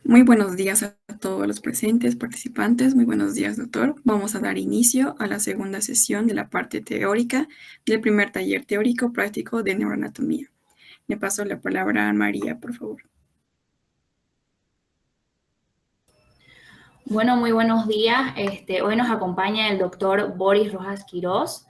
Muy buenos días a todos los presentes, participantes. Muy buenos días, doctor. Vamos a dar inicio a la segunda sesión de la parte teórica del primer taller teórico práctico de neuroanatomía. Le paso la palabra a María, por favor. Bueno, muy buenos días. Hoy nos acompaña el doctor Boris Rojas Quirós.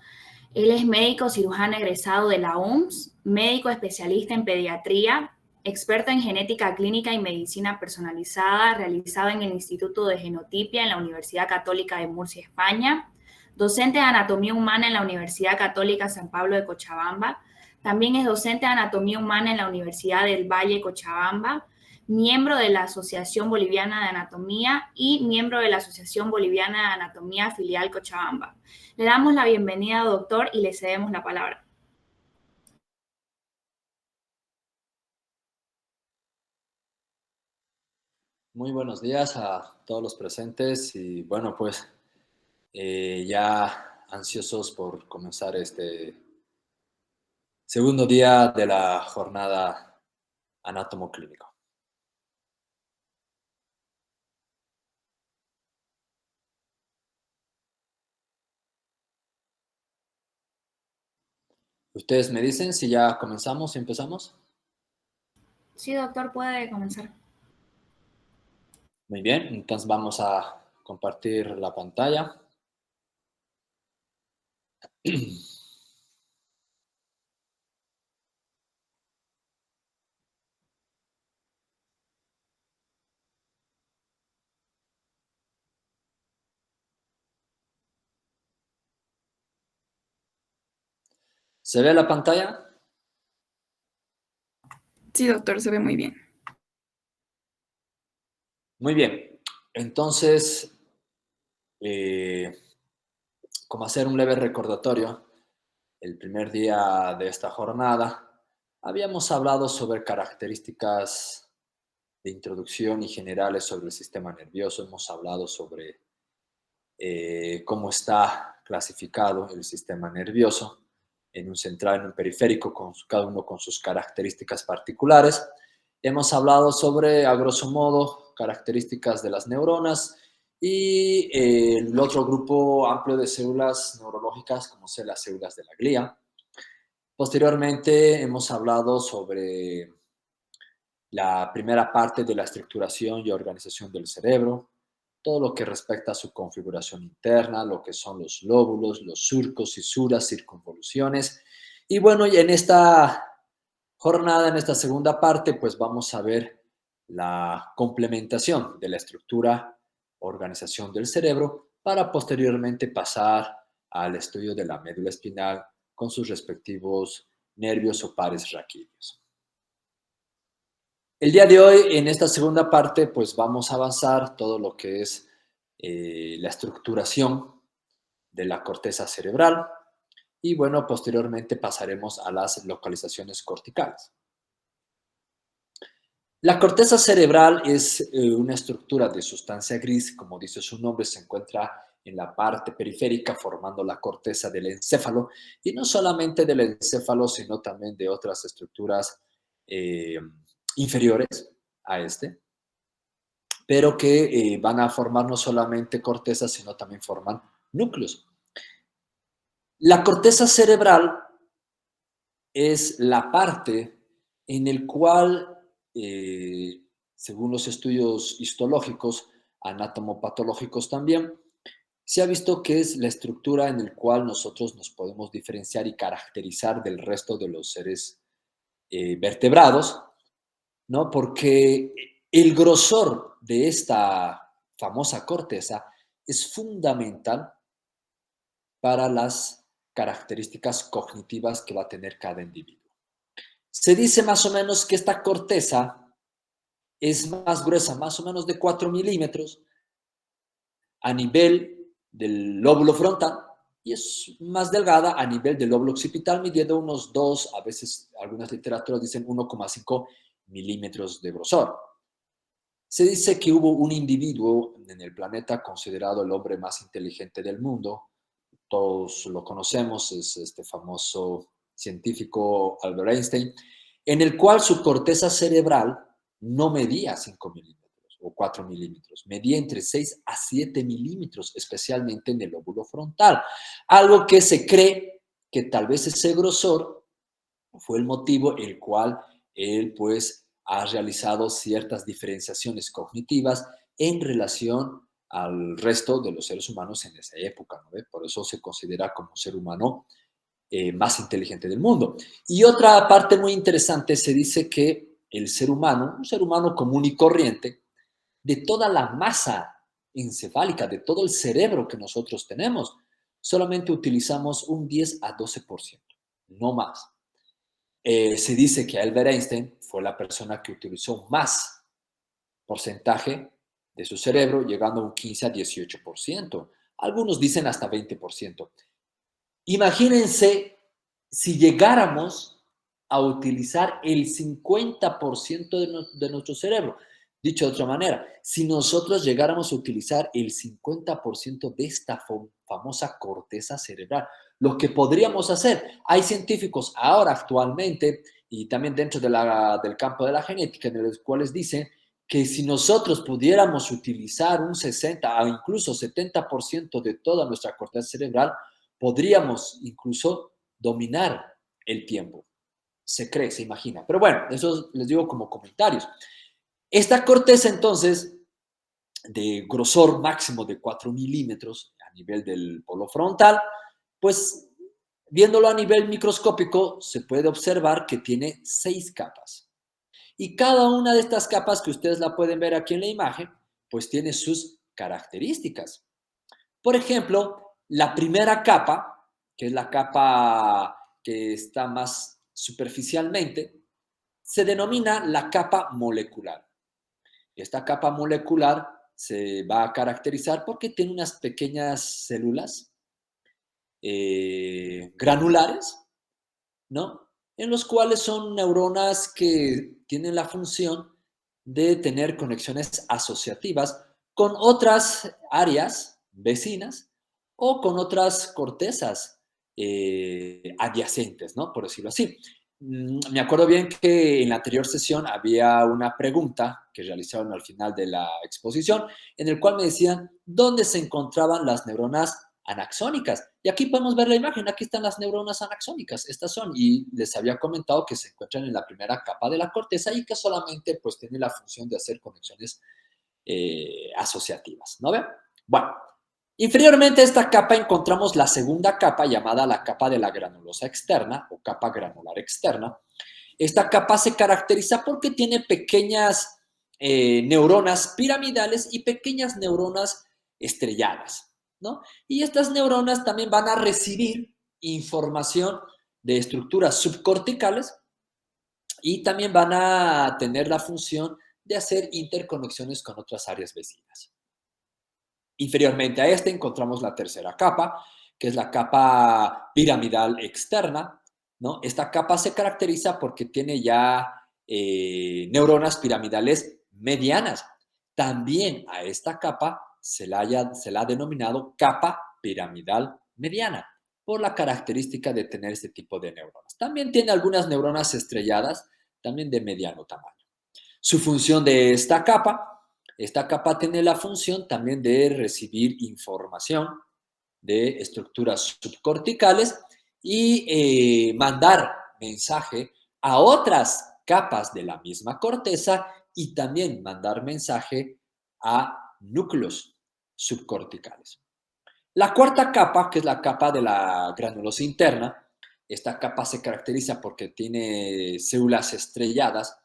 Él es médico cirujano egresado de la UMS, médico especialista en pediatría, experto en genética clínica y medicina personalizada, realizado en el Instituto de Genotipia en la Universidad Católica de Murcia, España, docente de anatomía humana en la Universidad Católica San Pablo de Cochabamba. También es docente de anatomía humana en la Universidad del Valle, Cochabamba, miembro de la Asociación Boliviana de Anatomía y miembro de la Asociación Boliviana de Anatomía filial Cochabamba. Le damos la bienvenida, doctor, y le cedemos la palabra. Muy buenos días a todos los presentes y bueno, pues ya ansiosos por comenzar este segundo día de la jornada anátomo-clínico. Ustedes me dicen si ya comenzamos, si empezamos. Sí, doctor, puede comenzar. Muy bien, entonces vamos a compartir la pantalla. ¿Se ve la pantalla? Sí, doctor, se ve muy bien. Muy bien, entonces, como hacer un leve recordatorio, el primer día de esta jornada habíamos hablado sobre características de introducción y generales sobre el sistema nervioso. Hemos hablado sobre cómo está clasificado el sistema nervioso en un central, en un periférico, cada uno con sus características particulares. Hemos hablado sobre, a grosso modo, características de las neuronas y el otro grupo amplio de células neurológicas, como son las células de la glía. Posteriormente hemos hablado sobre la primera parte de la estructuración y organización del cerebro, todo lo que respecta a su configuración interna, lo que son los lóbulos, los surcos, fisuras, circunvoluciones. Y bueno, y en esta jornada, en esta segunda parte, pues vamos a ver la complementación de la estructura, organización del cerebro, para posteriormente pasar al estudio de la médula espinal con sus respectivos nervios o pares raquídeos. El día de hoy, en esta segunda parte, pues vamos a avanzar todo lo que es la estructuración de la corteza cerebral y bueno, posteriormente pasaremos a las localizaciones corticales. La corteza cerebral es una estructura de sustancia gris, como dice su nombre, se encuentra en la parte periférica formando la corteza del encéfalo y no solamente del encéfalo, sino también de otras estructuras inferiores a este, pero que van a formar no solamente cortezas, sino también forman núcleos. La corteza cerebral es la parte en el cual, según los estudios histológicos, anatomopatológicos también, se ha visto que es la estructura en la cual nosotros nos podemos diferenciar y caracterizar del resto de los seres vertebrados, ¿no? Porque el grosor de esta famosa corteza es fundamental para las características cognitivas que va a tener cada individuo. Se dice más o menos que esta corteza es más gruesa, más o menos de 4 milímetros a nivel del lóbulo frontal y es más delgada a nivel del lóbulo occipital, midiendo unos 2, a veces algunas literaturas dicen 1,5 milímetros de grosor. Se dice que hubo un individuo en el planeta considerado el hombre más inteligente del mundo. Todos lo conocemos, es este famoso científico Albert Einstein, en el cual su corteza cerebral no medía 5 milímetros, o 4 milímetros. Medía entre 6 a 7 milímetros, especialmente en el lóbulo frontal. Algo que se cree que tal vez ese grosor fue el motivo el cual él pues ha realizado ciertas diferenciaciones cognitivas en relación al resto de los seres humanos en esa época, ¿no? Por eso se considera como ser humano más inteligente del mundo. Y otra parte muy interesante, se dice que el ser humano, un ser humano común y corriente, de toda la masa encefálica, de todo el cerebro que nosotros tenemos, solamente utilizamos un 10 a 12%, no más. Se dice que Albert Einstein fue la persona que utilizó más porcentaje de su cerebro, llegando a un 15 a 18%. Algunos dicen hasta 20%. Imagínense si llegáramos a utilizar el 50% de nuestro cerebro. Dicho de otra manera, si nosotros llegáramos a utilizar el 50% de esta famosa corteza cerebral, lo que podríamos hacer, hay científicos ahora actualmente y también dentro del campo de la genética en los cuales dicen que si nosotros pudiéramos utilizar un 60 o incluso 70% de toda nuestra corteza cerebral, podríamos incluso dominar el tiempo. Se cree, se imagina. Pero bueno, eso les digo como comentarios. Esta corteza, entonces, de grosor máximo de 4 milímetros a nivel del polo frontal, pues viéndolo a nivel microscópico, se puede observar que tiene 6 capas. Y cada una de estas capas que ustedes la pueden ver aquí en la imagen, pues tiene sus características. Por ejemplo, la primera capa, que es la capa que está más superficialmente, se denomina la capa molecular. Esta capa molecular se va a caracterizar porque tiene unas pequeñas células granulares, ¿no? En los cuales son neuronas que tienen la función de tener conexiones asociativas con otras áreas vecinas o con otras cortezas adyacentes, ¿no? Por decirlo así. Me acuerdo bien que en la anterior sesión había una pregunta que realizaron al final de la exposición, en el cual me decían dónde se encontraban las neuronas anaxónicas. Y aquí podemos ver la imagen, aquí están las neuronas anaxónicas, estas son, y les había comentado que se encuentran en la primera capa de la corteza y que solamente pues tiene la función de hacer conexiones asociativas, ¿no ven? Bueno, inferiormente a esta capa encontramos la segunda capa llamada la capa de la granulosa externa o capa granular externa. Esta capa se caracteriza porque tiene pequeñas neuronas piramidales y pequeñas neuronas estrelladas, ¿no? Y estas neuronas también van a recibir información de estructuras subcorticales y también van a tener la función de hacer interconexiones con otras áreas vecinas. Inferiormente a esta encontramos la tercera capa, que es la capa piramidal externa, ¿no? Esta capa se caracteriza porque tiene ya neuronas piramidales medianas. También a esta capa se la ha denominado capa piramidal mediana, por la característica de tener este tipo de neuronas. También tiene algunas neuronas estrelladas, también de mediano tamaño. Su función de esta capa tiene la función también de recibir información de estructuras subcorticales y mandar mensaje a otras capas de la misma corteza y también mandar mensaje a núcleos subcorticales. La cuarta capa, que es la capa de la granulosa interna, esta capa se caracteriza porque tiene células estrelladas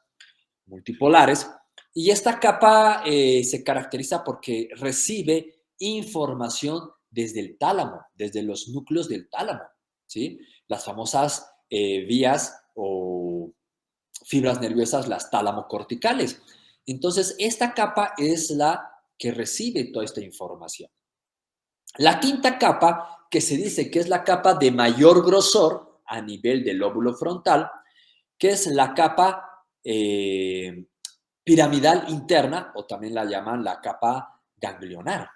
multipolares y esta capa se caracteriza porque recibe información desde el tálamo, desde los núcleos del tálamo, ¿sí? Las famosas vías o fibras nerviosas, las talamocorticales. Entonces, esta capa es la que recibe toda esta información. La quinta capa, que se dice que es la capa de mayor grosor a nivel del lóbulo frontal, que es la capa piramidal interna, o también la llaman la capa ganglionar.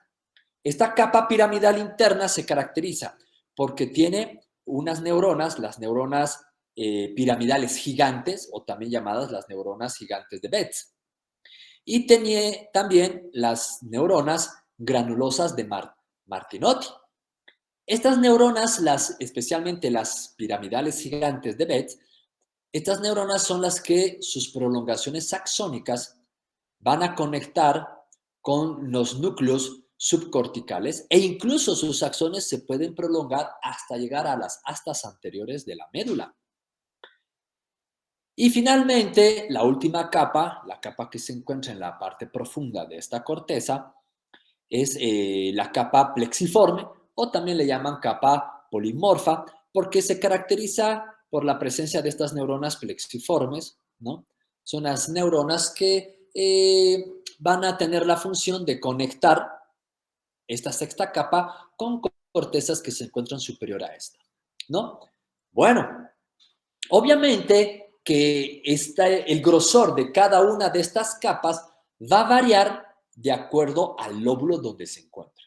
Esta capa piramidal interna se caracteriza porque tiene unas neuronas, las neuronas piramidales gigantes, o también llamadas las neuronas gigantes de Betz. Y tenía también las neuronas granulosas de Martinotti. Estas neuronas, especialmente las piramidales gigantes de Betz, estas neuronas son las que sus prolongaciones axónicas van a conectar con los núcleos subcorticales e incluso sus axones se pueden prolongar hasta llegar a las astas anteriores de la médula. Y finalmente, la última capa, la capa que se encuentra en la parte profunda de esta corteza, es la capa plexiforme o también le llaman capa polimorfa porque se caracteriza por la presencia de estas neuronas plexiformes, ¿no? Son las neuronas que van a tener la función de conectar esta sexta capa con cortezas que se encuentran superior a esta, ¿no? Bueno, obviamente que el grosor de cada una de estas capas va a variar de acuerdo al lóbulo donde se encuentra,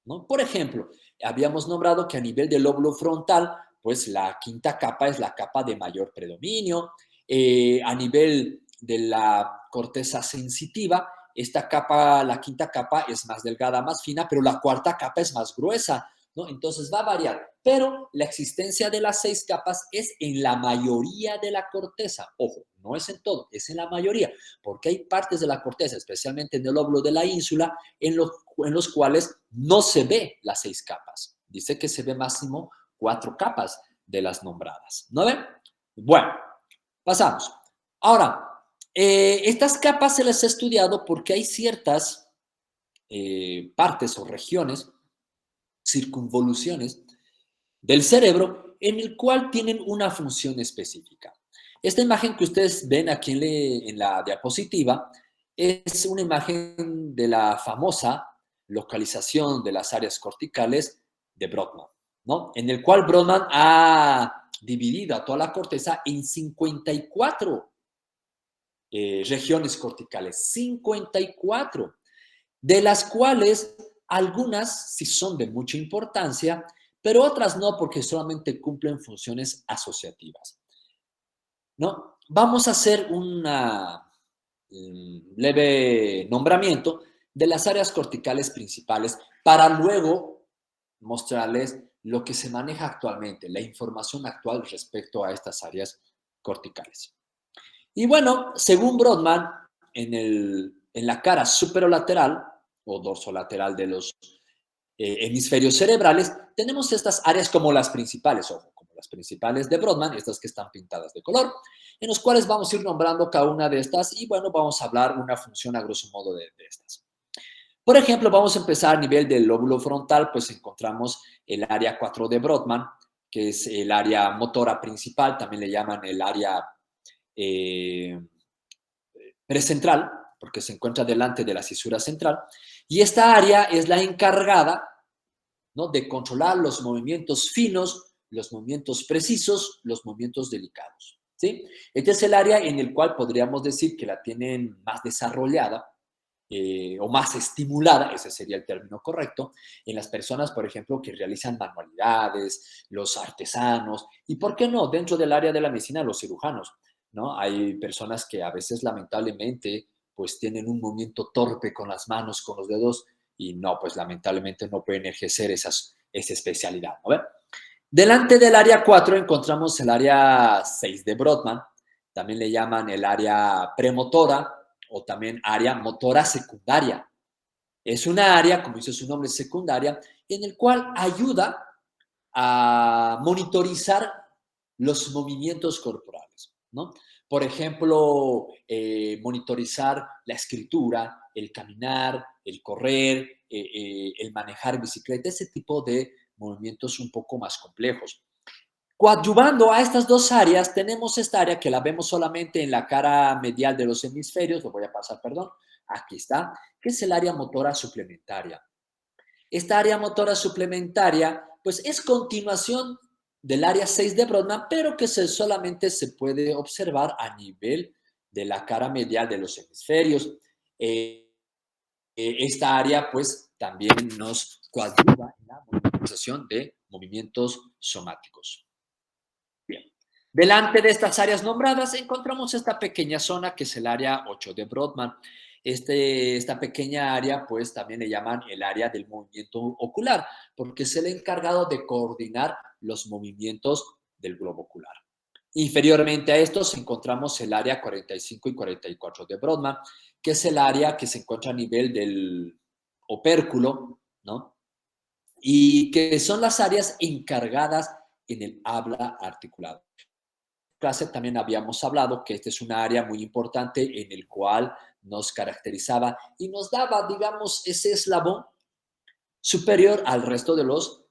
¿no? Por ejemplo, habíamos nombrado que a nivel del lóbulo frontal, pues la quinta capa es la capa de mayor predominio. A nivel de la corteza sensitiva, esta capa, la quinta capa es más delgada, más fina, pero la cuarta capa es más gruesa, ¿no? Entonces va a variar, pero la existencia de las 6 capas es en la mayoría de la corteza. Ojo, no es en todo, es en la mayoría, porque hay partes de la corteza, especialmente en el lóbulo de la ínsula, en los cuales no se ve las 6 capas. Dice que se ve máximo 4 capas de las nombradas, ¿no ven? Bueno, pasamos. Ahora, estas capas se les ha estudiado porque hay ciertas partes o regiones, circunvoluciones del cerebro en el cual tienen una función específica. Esta imagen que ustedes ven aquí en la diapositiva es una imagen de la famosa localización de las áreas corticales de Brodmann, ¿no? En el cual Brodmann ha dividido a toda la corteza en 54 regiones corticales, 54, de las cuales algunas sí son de mucha importancia, pero otras no porque solamente cumplen funciones asociativas, ¿no? Vamos a hacer un leve nombramiento de las áreas corticales principales para luego mostrarles lo que se maneja actualmente, la información actual respecto a estas áreas corticales. Y bueno, según Brodmann, en la cara superolateral o dorsolateral de los hemisferios cerebrales, tenemos estas áreas como las principales, ojo, como las principales de Brodmann, estas que están pintadas de color, en los cuales vamos a ir nombrando cada una de estas y bueno, vamos a hablar una función a grosso modo de estas. Por ejemplo, vamos a empezar a nivel del lóbulo frontal, pues encontramos el área 4 de Brodmann, que es el área motora principal, también le llaman el área precentral, porque se encuentra delante de la cisura central, y esta área es la encargada, ¿no?, de controlar los movimientos finos, los movimientos precisos, los movimientos delicados, ¿sí? Este es el área en el cual podríamos decir que la tienen más desarrollada o más estimulada, ese sería el término correcto, en las personas, por ejemplo, que realizan manualidades, los artesanos, y por qué no, dentro del área de la medicina, los cirujanos, ¿no? Hay personas que a veces lamentablemente pues tienen un movimiento torpe con las manos, con los dedos, y no, pues lamentablemente no pueden ejercer esa especialidad, ¿no? Delante del área 4 encontramos el área 6 de Brodmann, también le llaman el área premotora o también área motora secundaria. Es una área, como dice su nombre, secundaria, en el cual ayuda a monitorizar los movimientos corporales, ¿no? Por ejemplo, monitorizar la escritura, el caminar, el correr, el manejar bicicleta, ese tipo de movimientos un poco más complejos. Coadyuvando a estas dos áreas, tenemos esta área que la vemos solamente en la cara medial de los hemisferios, lo voy a pasar, perdón, aquí está, que es el área motora suplementaria. Esta área motora suplementaria, pues es continuación del área 6 de Brodmann, pero que solamente se puede observar a nivel de la cara medial de los hemisferios. Esta área, pues, también nos coadyuva en la monitorización de movimientos somáticos. Bien. Delante de estas áreas nombradas encontramos esta pequeña zona que es el área 8 de Brodmann. esta pequeña área, pues también le llaman el área del movimiento ocular, porque es el encargado de coordinar los movimientos del globo ocular. Inferiormente a estos encontramos el área 45 y 44 de Brodmann, que es el área que se encuentra a nivel del opérculo, ¿no? Y que son las áreas encargadas en el habla articulada. Clase también habíamos hablado que esta es una área muy importante en el cual nos caracterizaba y nos daba, digamos, ese eslabón superior al resto de los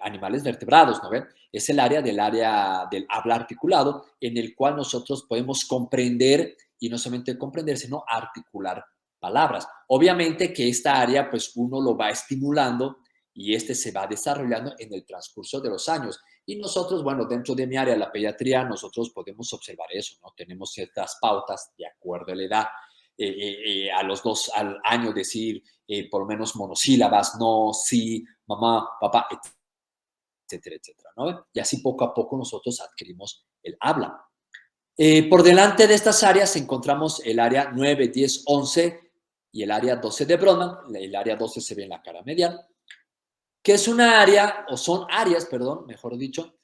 animales vertebrados, ¿no ven? Es el área del habla articulado en el cual nosotros podemos comprender y no solamente comprender, sino articular palabras. Obviamente que esta área, pues uno lo va estimulando y este se va desarrollando en el transcurso de los años. Y nosotros, bueno, dentro de mi área, la pediatría, nosotros podemos observar eso, ¿no? Tenemos ciertas pautas de acuerdo a la edad. A los 2 al año decir por lo menos monosílabas, no, sí, mamá, papá, etcétera, etcétera, ¿no? Y así poco a poco nosotros adquirimos el habla. Por delante de estas áreas encontramos el área 9, 10, 11 y el área 12 de Brodmann. El área 12 se ve en la cara medial, que es una área, o son áreas, perdón, mejor dicho,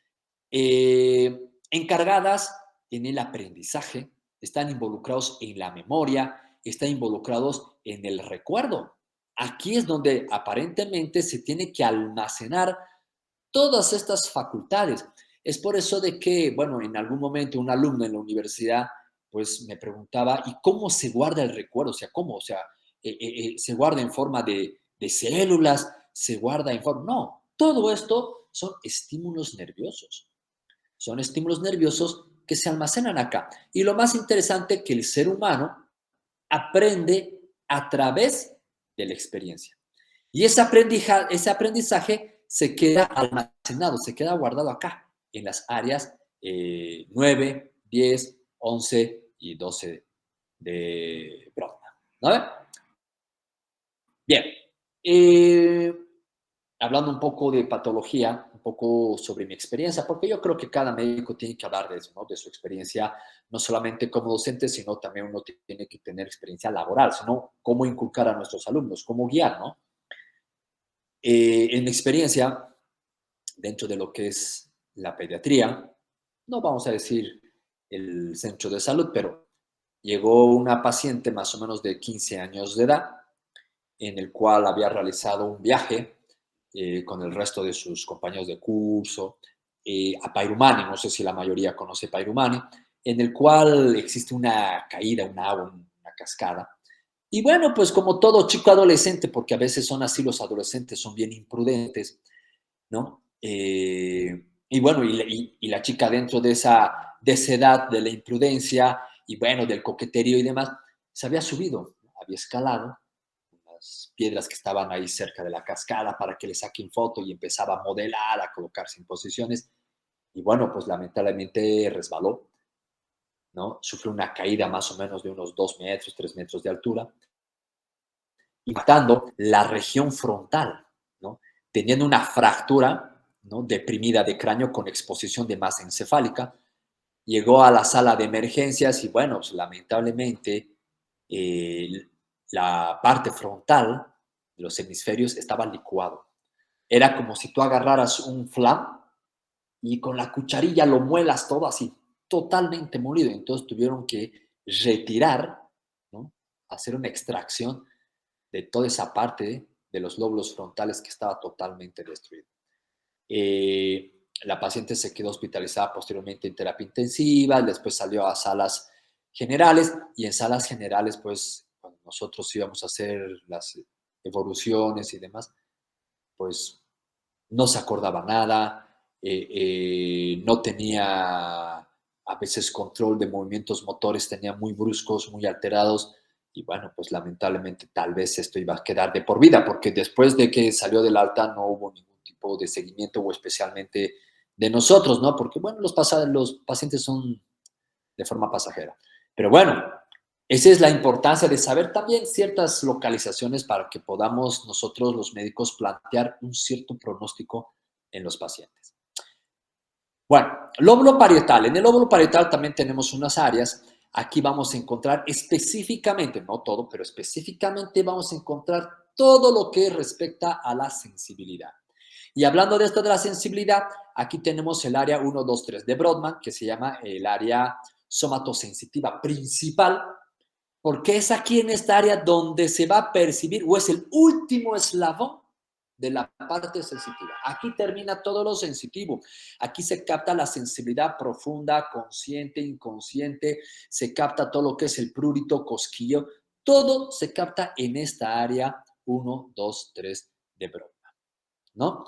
encargadas en el aprendizaje, están involucrados en la memoria, están involucrados en el recuerdo. Aquí es donde aparentemente se tiene que almacenar todas estas facultades. Es por eso de que, bueno, en algún momento un alumno en la universidad, pues me preguntaba, ¿y cómo se guarda el recuerdo? O sea, ¿cómo? O sea, ¿se guarda en forma de células? ¿Se guarda en forma? No, todo esto son estímulos nerviosos. Son estímulos nerviosos que se almacenan acá. Y lo más interesante que el ser humano aprende a través de la experiencia. Y ese aprendizaje se queda almacenado, se queda guardado acá, en las áreas 9, 10, 11 y 12 de Brodmann. ¿No? Bien. Hablando un poco de patología, un poco sobre mi experiencia, porque yo creo que cada médico tiene que hablar de eso, ¿no? De su experiencia, no solamente como docente, sino también uno tiene que tener experiencia laboral, sino cómo inculcar a nuestros alumnos, cómo guiar, ¿no? En mi experiencia, dentro de lo que es la pediatría, no vamos a decir el centro de salud, pero llegó una paciente más o menos de 15 años de edad, en el cual había realizado un viaje con el resto de sus compañeros de curso a Pairumani, no sé si la mayoría conoce Pairumani, en el cual existe una caída, un agua, una cascada. Y bueno, pues como todo chico adolescente, porque a veces son así los adolescentes, son bien imprudentes, ¿no? Y bueno, y la chica dentro de esa edad de la imprudencia y bueno, del coqueterío y demás, se había subido, había escalado las piedras que estaban ahí cerca de la cascada para que le saquen foto y empezaba a modelar, a colocarse en posiciones. Y bueno, pues lamentablemente resbaló, ¿no? Sufrió una caída más o menos de unos 2 metros, 3 metros de altura, impactando la región frontal, ¿no? Teniendo una fractura, ¿no? Deprimida de cráneo con exposición de masa encefálica. Llegó a la sala de emergencias y bueno, pues, lamentablemente la parte frontal de los hemisferios estaba licuado. Era como si tú agarraras un flan y con la cucharilla lo muelas todo así, totalmente molido. Entonces tuvieron que retirar, ¿no? Hacer una extracción de toda esa parte de los lóbulos frontales que estaba totalmente destruida. La paciente se quedó hospitalizada posteriormente en terapia intensiva, después salió a salas generales y en salas generales, pues, cuando nosotros íbamos a hacer las evoluciones y demás, pues no se acordaba nada, no tenía a veces control de movimientos motores, tenía muy bruscos, muy alterados y bueno, pues lamentablemente tal vez esto iba a quedar de por vida porque después de que salió del alta no hubo ningún tipo de seguimiento o especialmente de nosotros, ¿no? Porque bueno, los pacientes son de forma pasajera. Pero bueno, esa es la importancia de saber también ciertas localizaciones para que podamos nosotros los médicos plantear un cierto pronóstico en los pacientes. Bueno, lóbulo parietal. En el lóbulo parietal también tenemos unas áreas. Aquí vamos a encontrar específicamente, no todo, pero específicamente vamos a encontrar todo lo que respecta a la sensibilidad. Y hablando de esto de la sensibilidad, aquí tenemos el área 1, 2, 3 de Brodmann, que se llama el área somatosensitiva principal, porque es aquí en esta área donde se va a percibir, o es el último eslabón de la parte sensitiva. Aquí termina todo lo sensitivo. Aquí se capta la sensibilidad profunda, consciente, inconsciente, se capta todo lo que es el prurito, cosquillo. Todo se capta en esta área 1, 2, 3 de Brodmann, ¿no?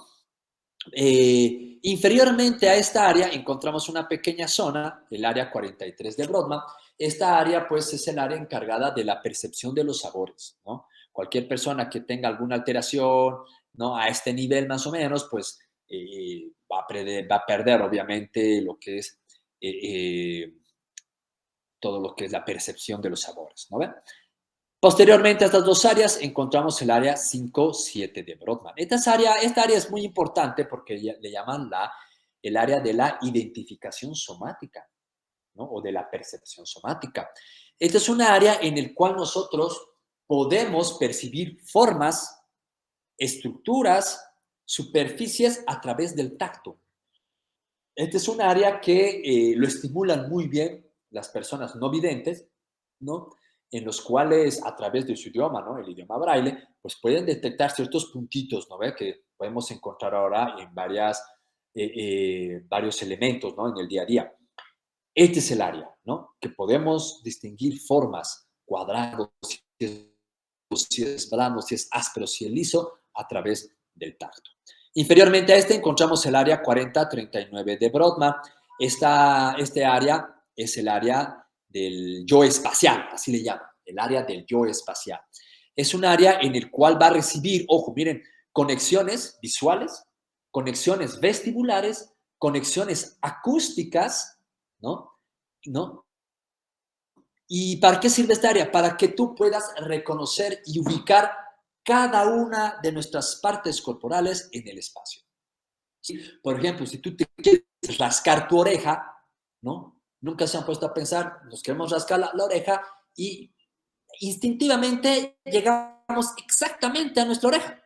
Inferiormente a esta área encontramos una pequeña zona, el área 43 de Brodmann. Esta área, pues, es el área encargada de la percepción de los sabores, ¿no? Cualquier persona que tenga alguna alteración, ¿no? A este nivel más o menos, pues, va a perder, obviamente, lo que es todo lo que es la percepción de los sabores, ¿no ven? Posteriormente a estas dos áreas encontramos el área 5-7 de Brodmann. Esta área es muy importante porque le llaman el área de la identificación somática, ¿no? O de la percepción somática. Esta es una área en el cual nosotros podemos percibir formas, estructuras, superficies a través del tacto. Este es un área que lo estimulan muy bien las personas no videntes, ¿no? En los cuales a través de su idioma, ¿no? El idioma braille, pues pueden detectar ciertos puntitos, ¿no? ¿Ve? Que podemos encontrar ahora en varios elementos, ¿no? En el día a día. Este es el área, ¿no? Que podemos distinguir formas, cuadrados, si es plano, si es áspero, si es liso, a través del tacto. Inferiormente a este encontramos el área 40-39 de Brodmann. Este área es el área del yo espacial, así le llaman, el área del yo espacial. Es un área en el cual va a recibir, ojo, miren, conexiones visuales, conexiones vestibulares, conexiones acústicas, ¿no? ¿No? ¿Y para qué sirve esta área? Para que tú puedas reconocer y ubicar cada una de nuestras partes corporales en el espacio. ¿Sí? Por ejemplo, si tú te quieres rascar tu oreja, ¿no? Nunca se han puesto a pensar, nos queremos rascar la oreja y instintivamente llegamos exactamente a nuestra oreja.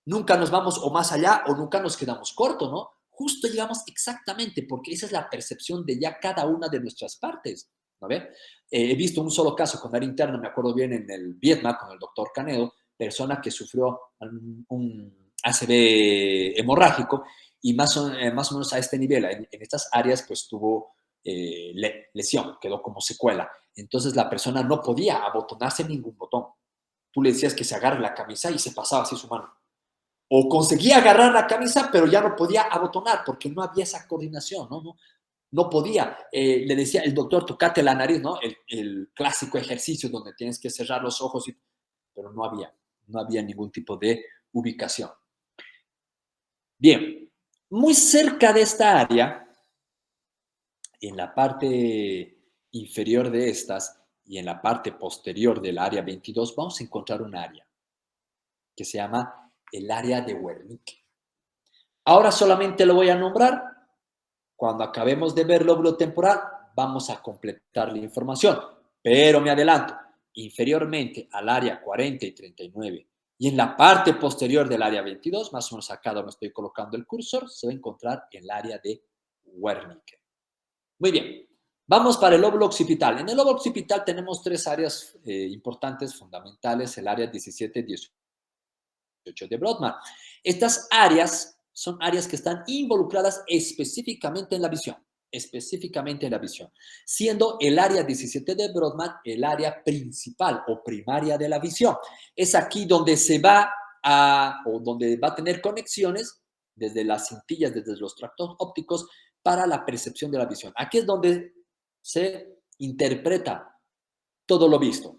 Nunca nos vamos o más allá o nunca nos quedamos cortos, ¿no? Justo llegamos exactamente porque esa es la percepción de ya cada una de nuestras partes, ¿no ve? He visto un solo caso con área interna, me acuerdo bien, en el Vietnam con el doctor Canedo, persona que sufrió un ACV hemorrágico y más o menos a este nivel, en estas áreas, pues tuvo lesión, quedó como secuela. Entonces la persona no podía abotonarse ningún botón. Tú le decías que se agarre la camisa y se pasaba así su mano. O conseguía agarrar la camisa, pero ya no podía abotonar porque no había esa coordinación, no podía. Le decía el doctor, tocate la nariz, ¿no? El clásico ejercicio donde tienes que cerrar los ojos, pero no había ningún tipo de ubicación. Bien, muy cerca de esta área, en la parte inferior de estas y en la parte posterior del área 22, vamos a encontrar un área que se llama el área de Wernicke. Ahora solamente lo voy a nombrar. Cuando acabemos de ver lóbulo temporal, vamos a completar la información. Pero me adelanto, inferiormente al área 40 y 39 y en la parte posterior del área 22, más o menos acá donde estoy colocando el cursor, se va a encontrar el área de Wernicke. Muy bien, vamos para el lóbulo occipital. En el lóbulo occipital tenemos tres áreas importantes, fundamentales, el área 17, 18 de Brodmann. Estas áreas son áreas que están involucradas específicamente en la visión, siendo el área 17 de Brodmann el área principal o primaria de la visión. Es aquí donde donde va a tener conexiones desde las cintillas, desde los tractos ópticos para la percepción de la visión. Aquí es donde se interpreta todo lo visto.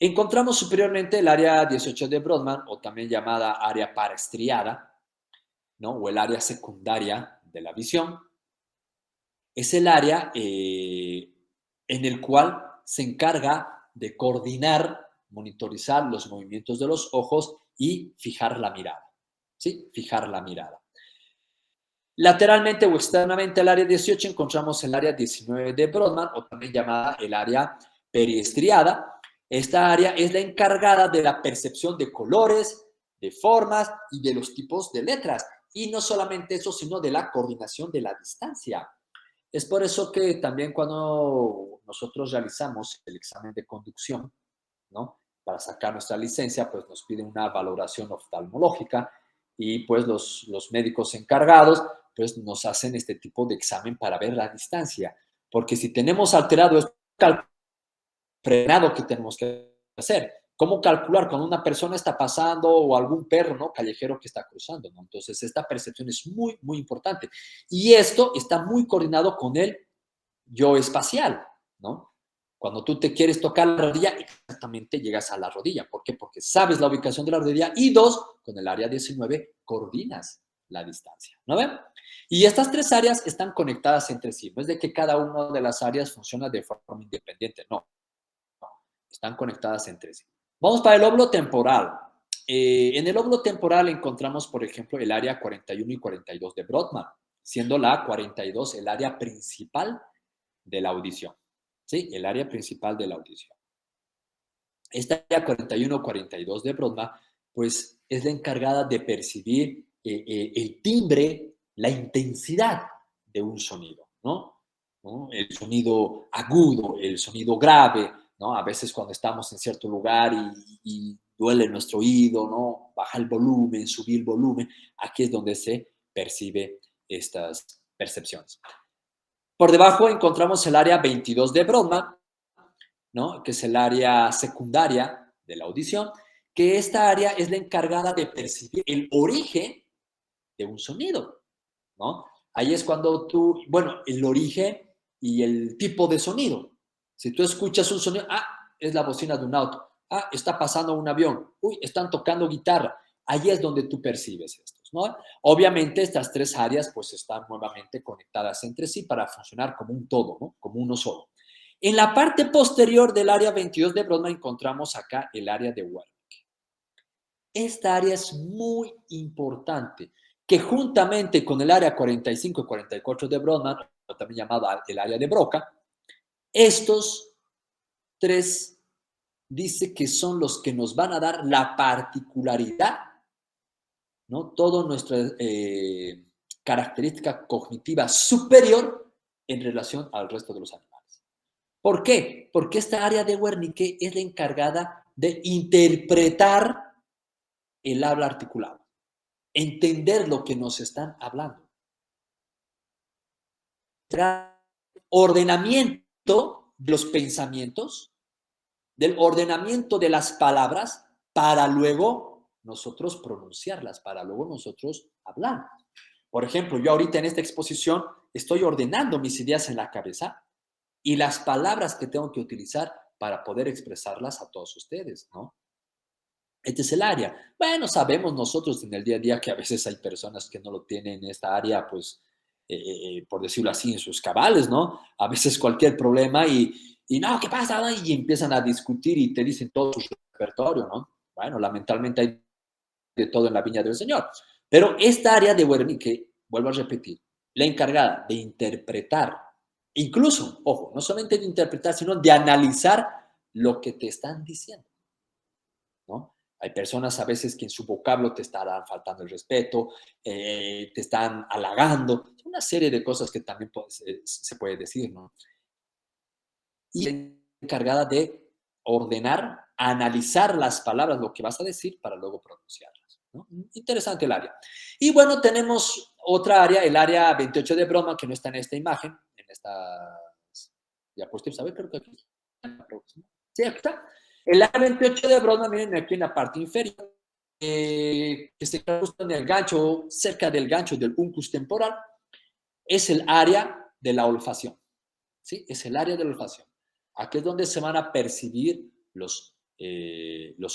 Encontramos superiormente el área 18 de Brodmann, o también llamada área paraestriada, ¿no? O el área secundaria de la visión. Es el área en el cual se encarga de coordinar, monitorizar los movimientos de los ojos y fijar la mirada. ¿Sí? Fijar la mirada. Lateralmente o externamente al área 18 encontramos el área 19 de Brodmann, o también llamada el área periestriada. Esta área es la encargada de la percepción de colores, de formas y de los tipos de letras. Y no solamente eso, sino de la coordinación de la distancia. Es por eso que también cuando nosotros realizamos el examen de conducción, ¿no? Para sacar nuestra licencia, pues nos piden una valoración oftalmológica y pues los médicos encargados pues nos hacen este tipo de examen para ver la distancia. Porque si tenemos alterado este frenado que tenemos que hacer, ¿cómo calcular cuando una persona está pasando o algún perro, ¿no? Callejero que está cruzando, ¿no? Entonces, esta percepción es muy, muy importante. Y esto está muy coordinado con el yo espacial, ¿no? Cuando tú te quieres tocar la rodilla, exactamente llegas a la rodilla. ¿Por qué? Porque sabes la ubicación de la rodilla y dos, con el área 19 coordinas la distancia, ¿no ven? Y estas tres áreas están conectadas entre sí. No es de que cada una de las áreas funciona de forma independiente, no. Están conectadas entre sí. Vamos para el lóbulo temporal. En el lóbulo temporal encontramos, por ejemplo, el área 41 y 42 de Brodmann, siendo la 42 el área principal de la audición. ¿Sí? El área principal de la audición. Esta área 41-42 de Brodmann, pues es la encargada de percibir el timbre, la intensidad de un sonido, ¿no? ¿No? El sonido agudo, el sonido grave, ¿no? A veces cuando estamos en cierto lugar y duele nuestro oído, ¿no? Baja el volumen, subir el volumen, aquí es donde se percibe estas percepciones. Por debajo encontramos el área 22 de Brodmann, ¿no? Que es el área secundaria de la audición, que esta área es la encargada de percibir el origen de un sonido, ¿no? Ahí es cuando tú, bueno, el origen y el tipo de sonido. Si tú escuchas un sonido, es la bocina de un auto, está pasando un avión, están tocando guitarra. Ahí es donde tú percibes estos, ¿no? Obviamente estas tres áreas pues están nuevamente conectadas entre sí para funcionar como un todo, ¿no? Como uno solo. En la parte posterior del área 22 de Brodmann encontramos acá el área de Wernicke. Esta área es muy importante, que juntamente con el área 45 y 44 de Brodmann, también llamado el área de Broca, estos tres dice que son los que nos van a dar la particularidad, ¿no? Toda nuestra característica cognitiva superior en relación al resto de los animales. ¿Por qué? Porque esta área de Wernicke es la encargada de interpretar el habla articulado, entender lo que nos están hablando. Ordenamiento de los pensamientos, del ordenamiento de las palabras para luego nosotros pronunciarlas, para luego nosotros hablar. Por ejemplo, yo ahorita en esta exposición estoy ordenando mis ideas en la cabeza y las palabras que tengo que utilizar para poder expresarlas a todos ustedes, ¿no? Este es el área. Bueno, sabemos nosotros en el día a día que a veces hay personas que no lo tienen en esta área, pues, por decirlo así, en sus cabales, ¿no? A veces cualquier problema y no, ¿qué pasa? Y empiezan a discutir y te dicen todo su repertorio, ¿no? Bueno, lamentablemente hay de todo en la viña del Señor. Pero esta área de Wernicke, vuelvo a repetir, la encargada de interpretar, incluso, ojo, no solamente de interpretar, sino de analizar lo que te están diciendo, ¿no? Hay personas a veces que en su vocablo te estarán faltando el respeto, te están halagando, una serie de cosas que también se puede decir, ¿no? Y es encargada de ordenar, analizar las palabras, lo que vas a decir, para luego pronunciarlas, ¿no? Interesante el área. Y bueno, tenemos otra área, el área 28 de Brodmann, que no está en esta imagen, en esta diapositiva. A ver, creo que aquí está. Sí, aquí está. El área 28 de Brodmann, miren aquí en la parte inferior, que se encuentra en el gancho, cerca del gancho del uncus temporal, es el área de la olfacción. ¿Sí? Es el área de la olfacción. Aquí es donde se van a percibir los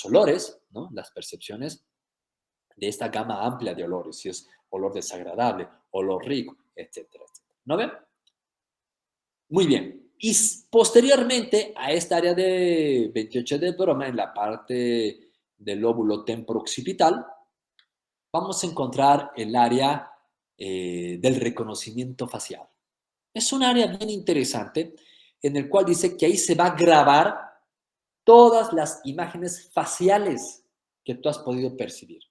olores, ¿no? Las percepciones de esta gama amplia de olores, si es olor desagradable, olor rico, etcétera, etcétera. ¿No ven? Muy bien. Y posteriormente a esta área de 28 de Brodmann, en la parte del lóbulo temporooccipital, vamos a encontrar el área del reconocimiento facial. Es un área bien interesante en el cual dice que ahí se va a grabar todas las imágenes faciales que tú has podido percibir.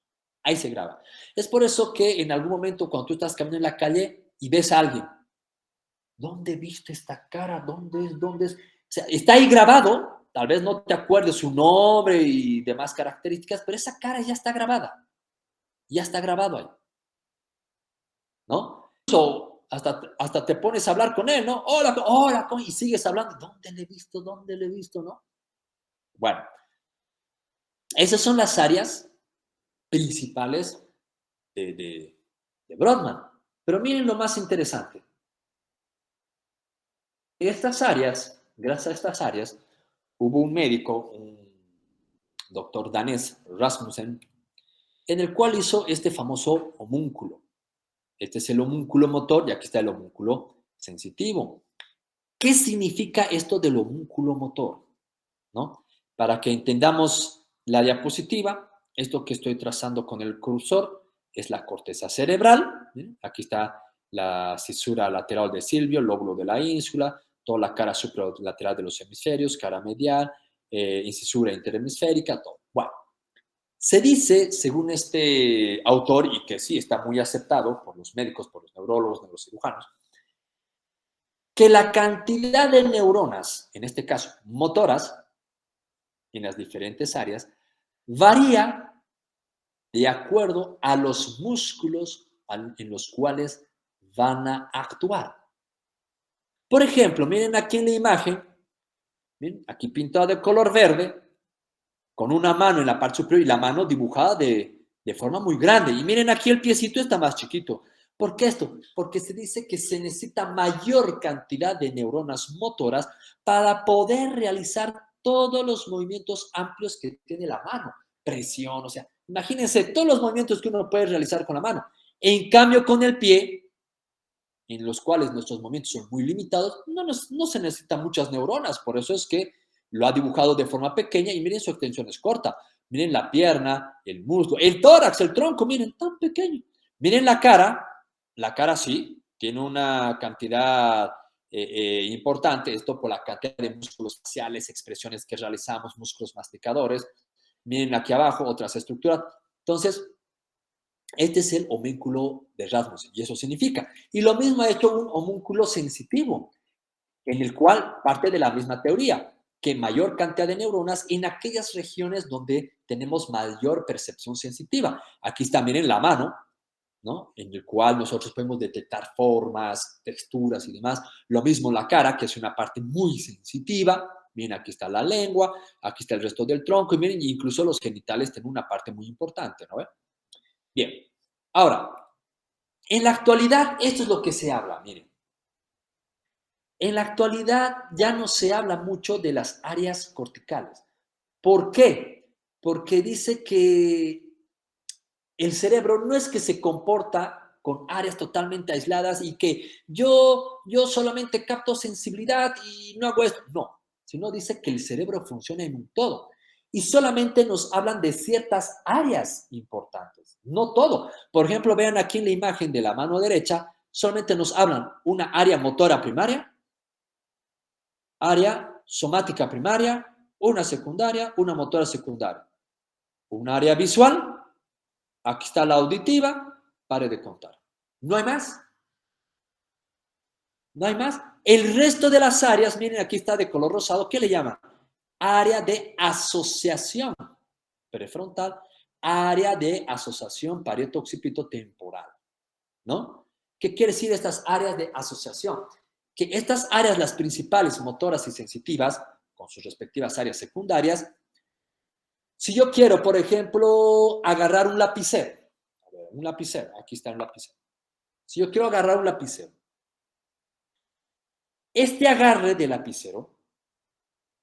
Ahí se graba. Es por eso que en algún momento cuando tú estás caminando en la calle y ves a alguien, ¿dónde viste esta cara? ¿Dónde es? ¿Dónde es? O sea, está ahí grabado, tal vez no te acuerdes su nombre y demás características, pero esa cara ya está grabada, ya está grabado ahí, ¿no? Eso, hasta te pones a hablar con él, ¿no? Hola, hola, y sigues hablando. ¿Dónde le he visto? ¿Dónde le he visto? ¿No? Bueno, esas son las áreas principales de Brodmann. Pero miren lo más interesante. Estas áreas, gracias a estas áreas, hubo un médico, un doctor danés, Rasmussen, en el cual hizo este famoso homúnculo. Este es el homúnculo motor y aquí está el homúnculo sensitivo. ¿Qué significa esto del homúnculo motor? ¿No? Para que entendamos la diapositiva, esto que estoy trazando con el cursor es la corteza cerebral. ¿Sí? Aquí está la cisura lateral de Silvio, lóbulo de la ínsula, toda la cara supralateral de los hemisferios, cara medial, incisura interhemisférica, todo. Bueno, se dice, según este autor, y que sí está muy aceptado por los médicos, por los neurólogos, neurocirujanos, que la cantidad de neuronas, en este caso motoras, en las diferentes áreas, varía de acuerdo a los músculos en los cuales van a actuar. Por ejemplo, miren aquí en la imagen, miren, aquí pintado de color verde, con una mano en la parte superior y la mano dibujada de forma muy grande. Y miren aquí el piecito está más chiquito. ¿Por qué esto? Porque se dice que se necesita mayor cantidad de neuronas motoras para poder realizar todos los movimientos amplios que tiene la mano. Presión, o sea, imagínense todos los movimientos que uno puede realizar con la mano. En cambio, con el pie, en los cuales nuestros movimientos son muy limitados, no se necesitan muchas neuronas. Por eso es que lo ha dibujado de forma pequeña y miren su extensión es corta. Miren la pierna, el muslo, el tórax, el tronco, miren, tan pequeño. Miren la cara sí, tiene una cantidad importante, esto por la cantidad de músculos faciales, expresiones que realizamos, músculos masticadores. Miren aquí abajo otras estructuras. Entonces, este es el homúnculo de Rasmussen y eso significa. Y lo mismo ha hecho un homúnculo sensitivo, en el cual parte de la misma teoría, que mayor cantidad de neuronas en aquellas regiones donde tenemos mayor percepción sensitiva. Aquí está, miren, la mano, ¿no? En el cual nosotros podemos detectar formas, texturas y demás. Lo mismo la cara, que es una parte muy sensitiva. Miren, aquí está la lengua, aquí está el resto del tronco y miren, incluso los genitales tienen una parte muy importante, ¿no? Bien, ahora, en la actualidad, esto es lo que se habla, miren. En la actualidad ya no se habla mucho de las áreas corticales. ¿Por qué? Porque dice que el cerebro no es que se comporta con áreas totalmente aisladas y que yo solamente capto sensibilidad y no hago esto. No, sino dice que el cerebro funciona en un todo. Y solamente nos hablan de ciertas áreas importantes, no todo. Por ejemplo, vean aquí en la imagen de la mano derecha, solamente nos hablan una área motora primaria, área somática primaria, una secundaria, una motora secundaria. Un área visual, aquí está la auditiva, pare de contar. No hay más. No hay más. El resto de las áreas, miren, aquí está de color rosado, ¿qué le llaman? Área de asociación prefrontal, área de asociación parieto-occipito temporal, ¿no? ¿Qué quiere decir estas áreas de asociación? Que estas áreas, las principales motoras y sensitivas, con sus respectivas áreas secundarias, si yo quiero, por ejemplo, agarrar un lapicero, aquí está un lapicero. Si yo quiero agarrar un lapicero, este agarre del lapicero,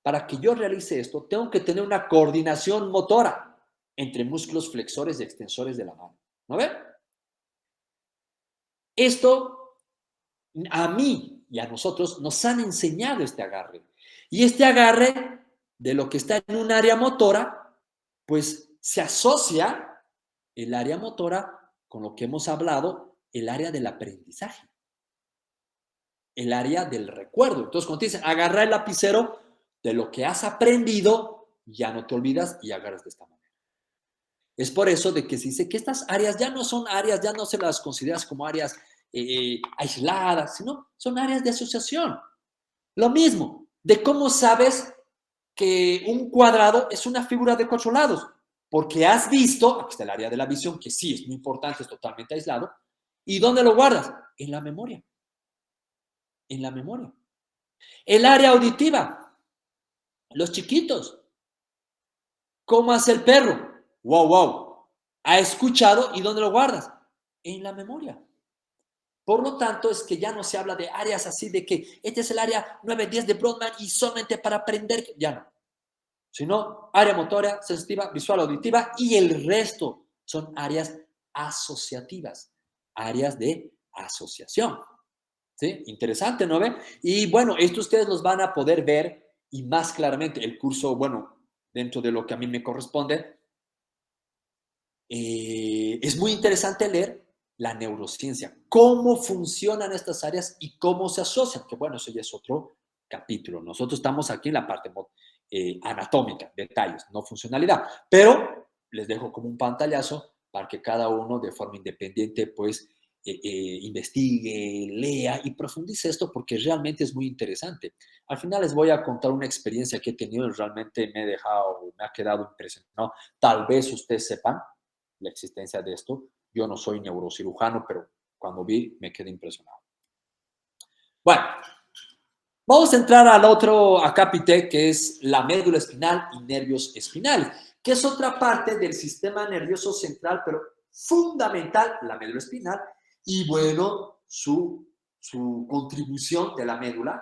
para que yo realice esto, tengo que tener una coordinación motora entre músculos flexores y extensores de la mano. ¿No ven? Esto a mí y a nosotros nos han enseñado este agarre. Y este agarre de lo que está en un área motora, pues se asocia el área motora con lo que hemos hablado el área del aprendizaje, el área del recuerdo. Entonces, cuando te dicen agarra el lapicero, de lo que has aprendido, ya no te olvidas y agarras de esta manera. Es por eso de que se dice que estas áreas ya no son áreas, ya no se las consideras como áreas aisladas, sino son áreas de asociación. Lo mismo, de cómo sabes que un cuadrado es una figura de 4 lados, porque has visto, aquí está el área de la visión, que sí es muy importante, es totalmente aislado, ¿y dónde lo guardas? En la memoria. En la memoria. El área auditiva, los chiquitos. ¿Cómo hace el perro? Wow, wow. Ha escuchado y ¿dónde lo guardas? En la memoria. Por lo tanto, es que ya no se habla de áreas así de que este es el área 9-10 de Brodmann y solamente para aprender, ya no. Sino área motora, sensitiva, visual, auditiva y el resto son áreas asociativas, áreas de asociación. ¿Sí? Interesante, ¿no ven? Y bueno, esto ustedes los van a poder ver y más claramente el curso, bueno, dentro de lo que a mí me corresponde, es muy interesante leer la neurociencia, cómo funcionan estas áreas y cómo se asocian, que bueno, eso ya es otro capítulo. Nosotros estamos aquí en la parte anatómica, detalles, no funcionalidad, pero les dejo como un pantallazo para que cada uno de forma independiente pues investigue, lea y profundice esto porque realmente es muy interesante. Al final les voy a contar una experiencia que he tenido y realmente me ha quedado impresionado. Tal vez ustedes sepan la existencia de esto. Yo no soy neurocirujano, pero cuando vi me quedé impresionado. Bueno, vamos a entrar al otro acápite que es la médula espinal y nervios espinales, que es otra parte del sistema nervioso central, pero fundamental, la médula espinal, y bueno, su contribución de la médula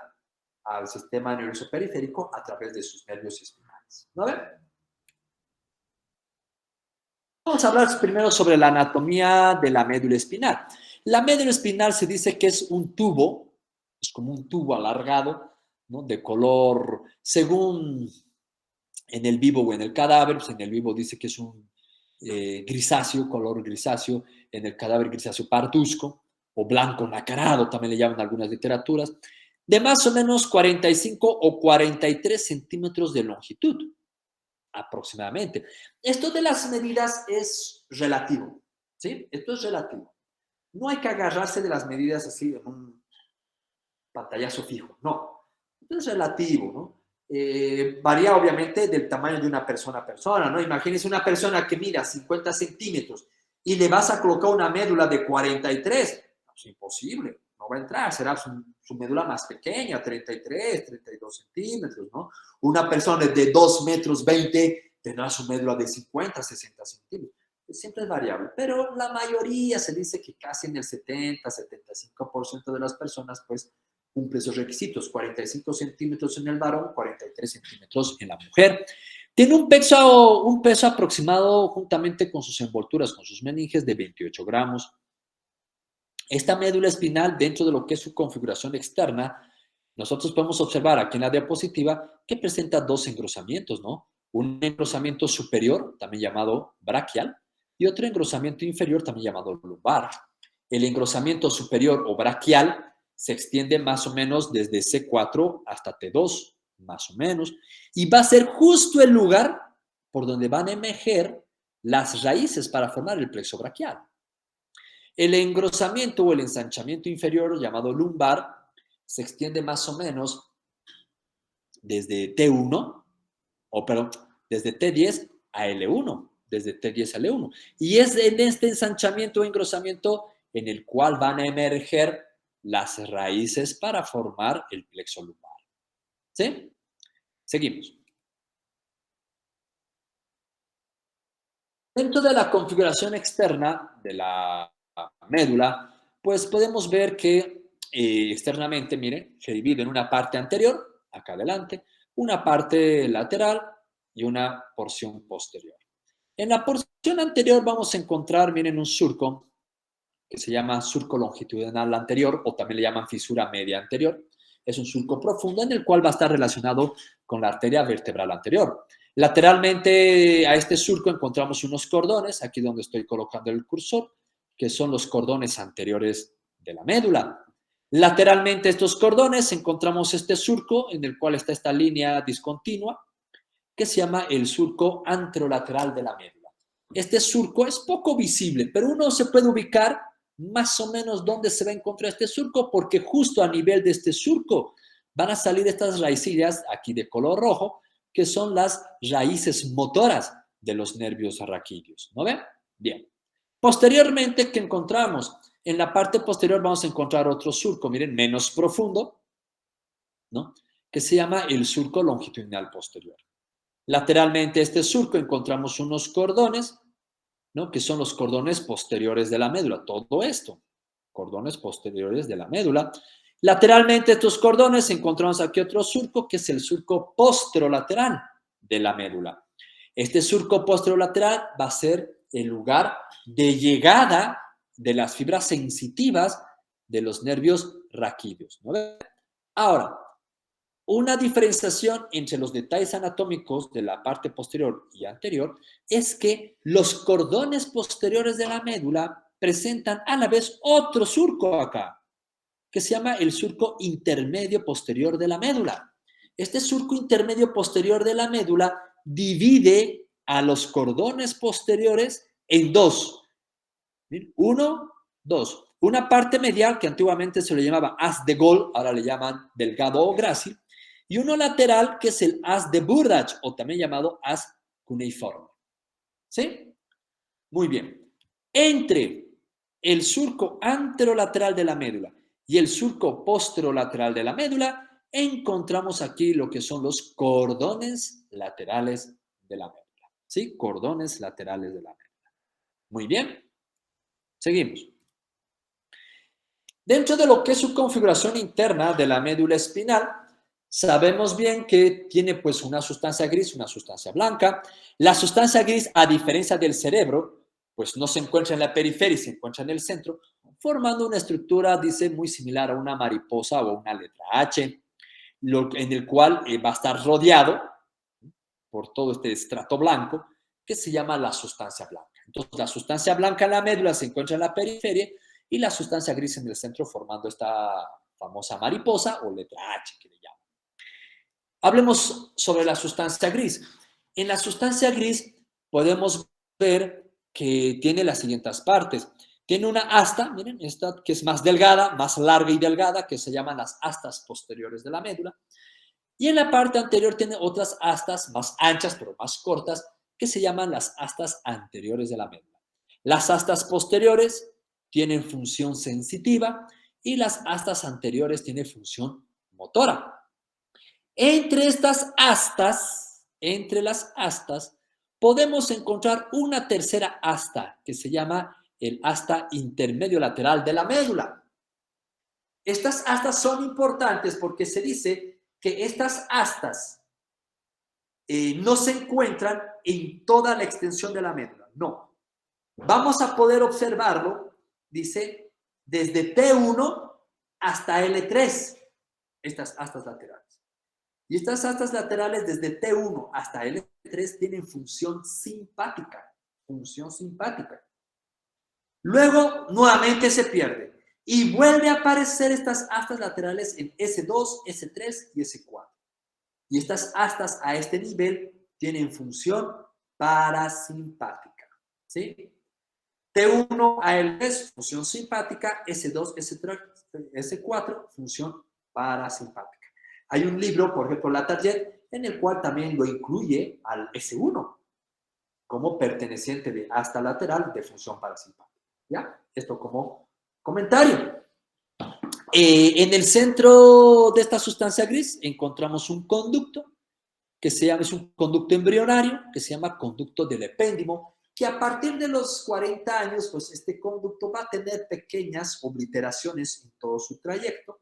al sistema nervioso periférico a través de sus nervios espinales. ¿No ven? Vamos a hablar primero sobre la anatomía de la médula espinal. La médula espinal se dice que es un tubo, es como un tubo alargado, ¿no? De color, según en el vivo o en el cadáver, pues en el vivo dice que es un grisáceo, color grisáceo, en el cadáver grisáceo parduzco o blanco nacarado, también le llaman algunas literaturas, de más o menos 45 o 43 centímetros de longitud aproximadamente. Esto de las medidas es relativo, ¿sí? Esto es relativo. No hay que agarrarse de las medidas así en un pantallazo fijo, no. Esto es relativo, ¿no? Varía obviamente del tamaño de una persona a persona, ¿no? Imagínense una persona que mida 50 centímetros y le vas a colocar una médula de 43, es imposible, no va a entrar, será su médula más pequeña, 33, 32 centímetros, ¿no? Una persona de 2 metros 20 tendrá su médula de 50, 60 centímetros. Siempre es variable, pero la mayoría se dice que casi en el 70, 75% de las personas, pues, cumple esos requisitos, 45 centímetros en el varón, 43 centímetros en la mujer. Tiene un peso aproximado juntamente con sus envolturas, con sus meninges, de 28 gramos. Esta médula espinal, dentro de lo que es su configuración externa, nosotros podemos observar aquí en la diapositiva que presenta 2 engrosamientos, ¿no? Un engrosamiento superior, también llamado braquial, y otro engrosamiento inferior, también llamado lumbar. El engrosamiento superior o braquial se extiende más o menos desde C4 hasta T2, más o menos, y va a ser justo el lugar por donde van a emerger las raíces para formar el plexo braquial. El engrosamiento o el ensanchamiento inferior, llamado lumbar, se extiende más o menos desde T1, desde T10 a L1, desde T10 a L1. Y es en este ensanchamiento o engrosamiento en el cual van a emerger las raíces para formar el plexo lumbar. ¿Sí? Seguimos. Dentro de la configuración externa de la médula, pues podemos ver que externamente, miren, se divide en una parte anterior, acá adelante, una parte lateral y una porción posterior. En la porción anterior vamos a encontrar, miren, un surco que se llama surco longitudinal anterior o también le llaman fisura media anterior. Es un surco profundo en el cual va a estar relacionado con la arteria vertebral anterior. Lateralmente a este surco encontramos unos cordones, aquí donde estoy colocando el cursor, que son los cordones anteriores de la médula. Lateralmente a estos cordones encontramos este surco en el cual está esta línea discontinua que se llama el surco anterolateral de la médula. Este surco es poco visible, pero uno se puede ubicar más o menos dónde se va a encontrar este surco, porque justo a nivel de este surco van a salir estas raicillas aquí de color rojo, que son las raíces motoras de los nervios raquídeos. ¿No ven? Bien. Posteriormente, ¿qué encontramos? En la parte posterior vamos a encontrar otro surco, miren, menos profundo, ¿no? Que se llama el surco longitudinal posterior. Lateralmente a este surco encontramos unos cordones, ¿no? Que son los cordones posteriores de la médula. Todo esto, cordones posteriores de la médula. Lateralmente a estos cordones encontramos aquí otro surco, que es el surco posterolateral de la médula. Este surco posterolateral va a ser el lugar de llegada de las fibras sensitivas de los nervios raquídeos, ¿no? Ahora, una diferenciación entre los detalles anatómicos de la parte posterior y anterior es que los cordones posteriores de la médula presentan a la vez otro surco acá, que se llama el surco intermedio posterior de la médula. Este surco intermedio posterior de la médula divide a los cordones posteriores en dos. Uno, dos. Una parte medial, que antiguamente se le llamaba haz de Gol, ahora le llaman delgado o grácil, y uno lateral, que es el haz de Burrage, o también llamado haz cuneiforme. ¿Sí? Muy bien. Entre el surco anterolateral de la médula y el surco posterolateral de la médula, encontramos aquí lo que son los cordones laterales de la médula. ¿Sí? Cordones laterales de la médula. Muy bien. Seguimos. Dentro de lo que es su configuración interna de la médula espinal, sabemos bien que tiene pues una sustancia gris, una sustancia blanca. La sustancia gris, a diferencia del cerebro, pues no se encuentra en la periferia, se encuentra en el centro, formando una estructura, dice, muy similar a una mariposa o una letra H, en el cual va a estar rodeado por todo este estrato blanco que se llama la sustancia blanca. Entonces, la sustancia blanca en la médula se encuentra en la periferia y la sustancia gris en el centro, formando esta famosa mariposa o letra H que le llaman. Hablemos sobre la sustancia gris. En la sustancia gris podemos ver que tiene las siguientes partes. Tiene una asta, miren, esta que es más delgada, más larga y delgada, que se llaman las astas posteriores de la médula. Y en la parte anterior tiene otras astas más anchas, pero más cortas, que se llaman las astas anteriores de la médula. Las astas posteriores tienen función sensitiva y las astas anteriores tienen función motora. Entre las astas, podemos encontrar una tercera asta que se llama el asta intermedio lateral de la médula. Estas astas son importantes porque se dice que estas astas no se encuentran en toda la extensión de la médula. No. Vamos a poder observarlo, dice, desde T1 hasta L3, estas astas laterales. Y estas astas laterales desde T1 hasta L3 tienen función simpática. Función simpática. Luego, nuevamente se pierde. Y vuelve a aparecer estas astas laterales en S2, S3 y S4. Y estas astas a este nivel tienen función parasimpática. ¿Sí? T1 a L3, función simpática. S2, S3, S4, función parasimpática. Hay un libro, por ejemplo, Latarjet, en el cual también lo incluye al S1 como perteneciente de asta lateral de función parasimpática. ¿Ya? Esto como comentario. En el centro de esta sustancia gris encontramos un conducto que es un conducto embrionario que se llama conducto del epéndimo, que a partir de los 40 años, pues este conducto va a tener pequeñas obliteraciones en todo su trayecto.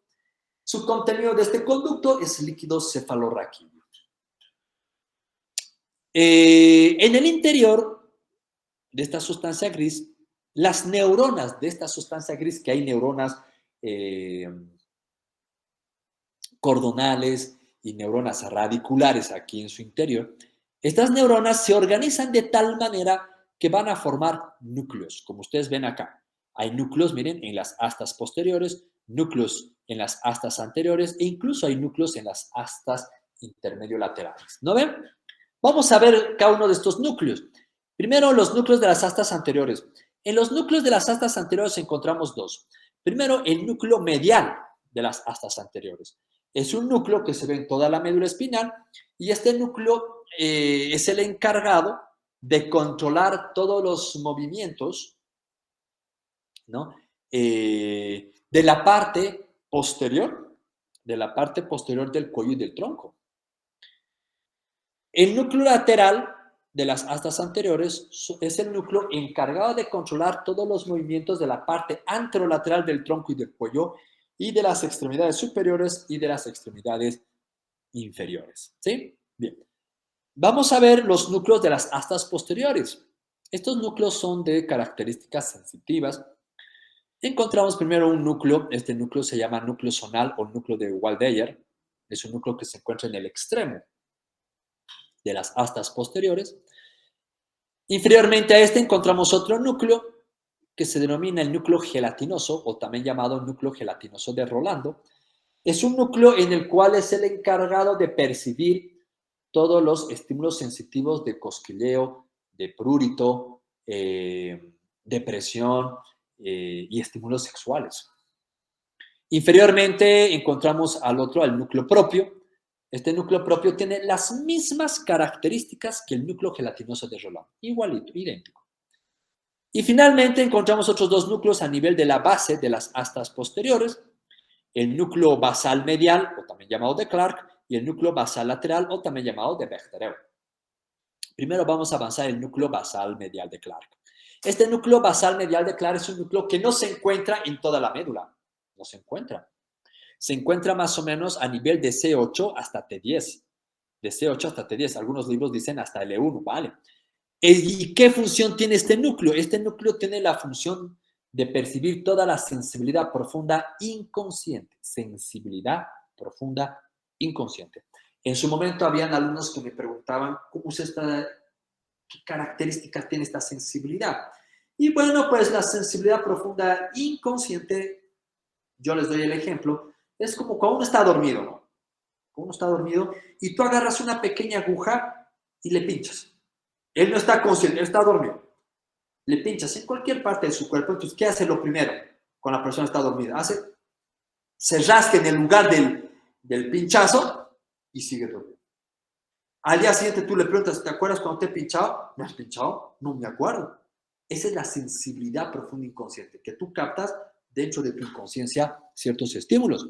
Su contenido de este conducto es líquido cefalorraquídeo. En el interior de esta sustancia gris, las neuronas de esta sustancia gris, que hay neuronas cordonales y neuronas radiculares aquí en su interior, estas neuronas se organizan de tal manera que van a formar núcleos, como ustedes ven acá. Hay núcleos, miren, en las astas posteriores, núcleos en las astas anteriores e incluso hay núcleos en las astas intermedio-laterales. ¿No ven? Vamos a ver cada uno de estos núcleos. Primero, los núcleos de las astas anteriores. En los núcleos de las astas anteriores encontramos dos. Primero, el núcleo medial de las astas anteriores. Es un núcleo que se ve en toda la médula espinal y este núcleo es el encargado de controlar todos los movimientos, ¿no? De la parte posterior del cuello y del tronco. El núcleo lateral de las astas anteriores es el núcleo encargado de controlar todos los movimientos de la parte anterolateral del tronco y del cuello y de las extremidades superiores y de las extremidades inferiores. ¿Sí? Bien. Vamos a ver los núcleos de las astas posteriores. Estos núcleos son de características sensitivas. Encontramos primero un núcleo, este núcleo se llama núcleo zonal o núcleo de Waldeyer. Es un núcleo que se encuentra en el extremo de las astas posteriores. Inferiormente a este encontramos otro núcleo que se denomina el núcleo gelatinoso o también llamado núcleo gelatinoso de Rolando. Es un núcleo en el cual es el encargado de percibir todos los estímulos sensitivos de cosquilleo, de prurito, de presión y estímulos sexuales. Inferiormente encontramos al núcleo propio. Este núcleo propio tiene las mismas características que el núcleo gelatinoso de Rolando, igualito, idéntico. Y finalmente encontramos otros dos núcleos a nivel de la base de las astas posteriores, el núcleo basal medial, o también llamado de Clark, y el núcleo basal lateral, o también llamado de Bechtereau. Primero vamos a avanzar el núcleo basal medial de Clark. Este núcleo basal medial de Clark es un núcleo que no se encuentra en toda la médula, no se encuentra. Se encuentra más o menos a nivel de C8 hasta T10. De C8 hasta T10. Algunos libros dicen hasta L1, ¿vale? ¿Y qué función tiene este núcleo? Este núcleo tiene la función de percibir toda la sensibilidad profunda inconsciente. Sensibilidad profunda inconsciente. En su momento habían alumnos que me preguntaban cómo es qué características tiene esta sensibilidad. Y bueno, pues la sensibilidad profunda inconsciente, yo les doy el ejemplo, es como cuando uno está dormido, ¿no? Cuando uno está dormido y tú agarras una pequeña aguja y le pinchas. Él no está consciente, él está dormido. Le pinchas en cualquier parte de su cuerpo. Entonces, ¿qué hace lo primero cuando la persona está dormida? Se rasca en el lugar del pinchazo y sigue dormido. Al día siguiente tú le preguntas, ¿te acuerdas cuando te he pinchado? ¿Me has pinchado? No me acuerdo. Esa es la sensibilidad profunda inconsciente, que tú captas dentro de tu inconsciencia ciertos estímulos.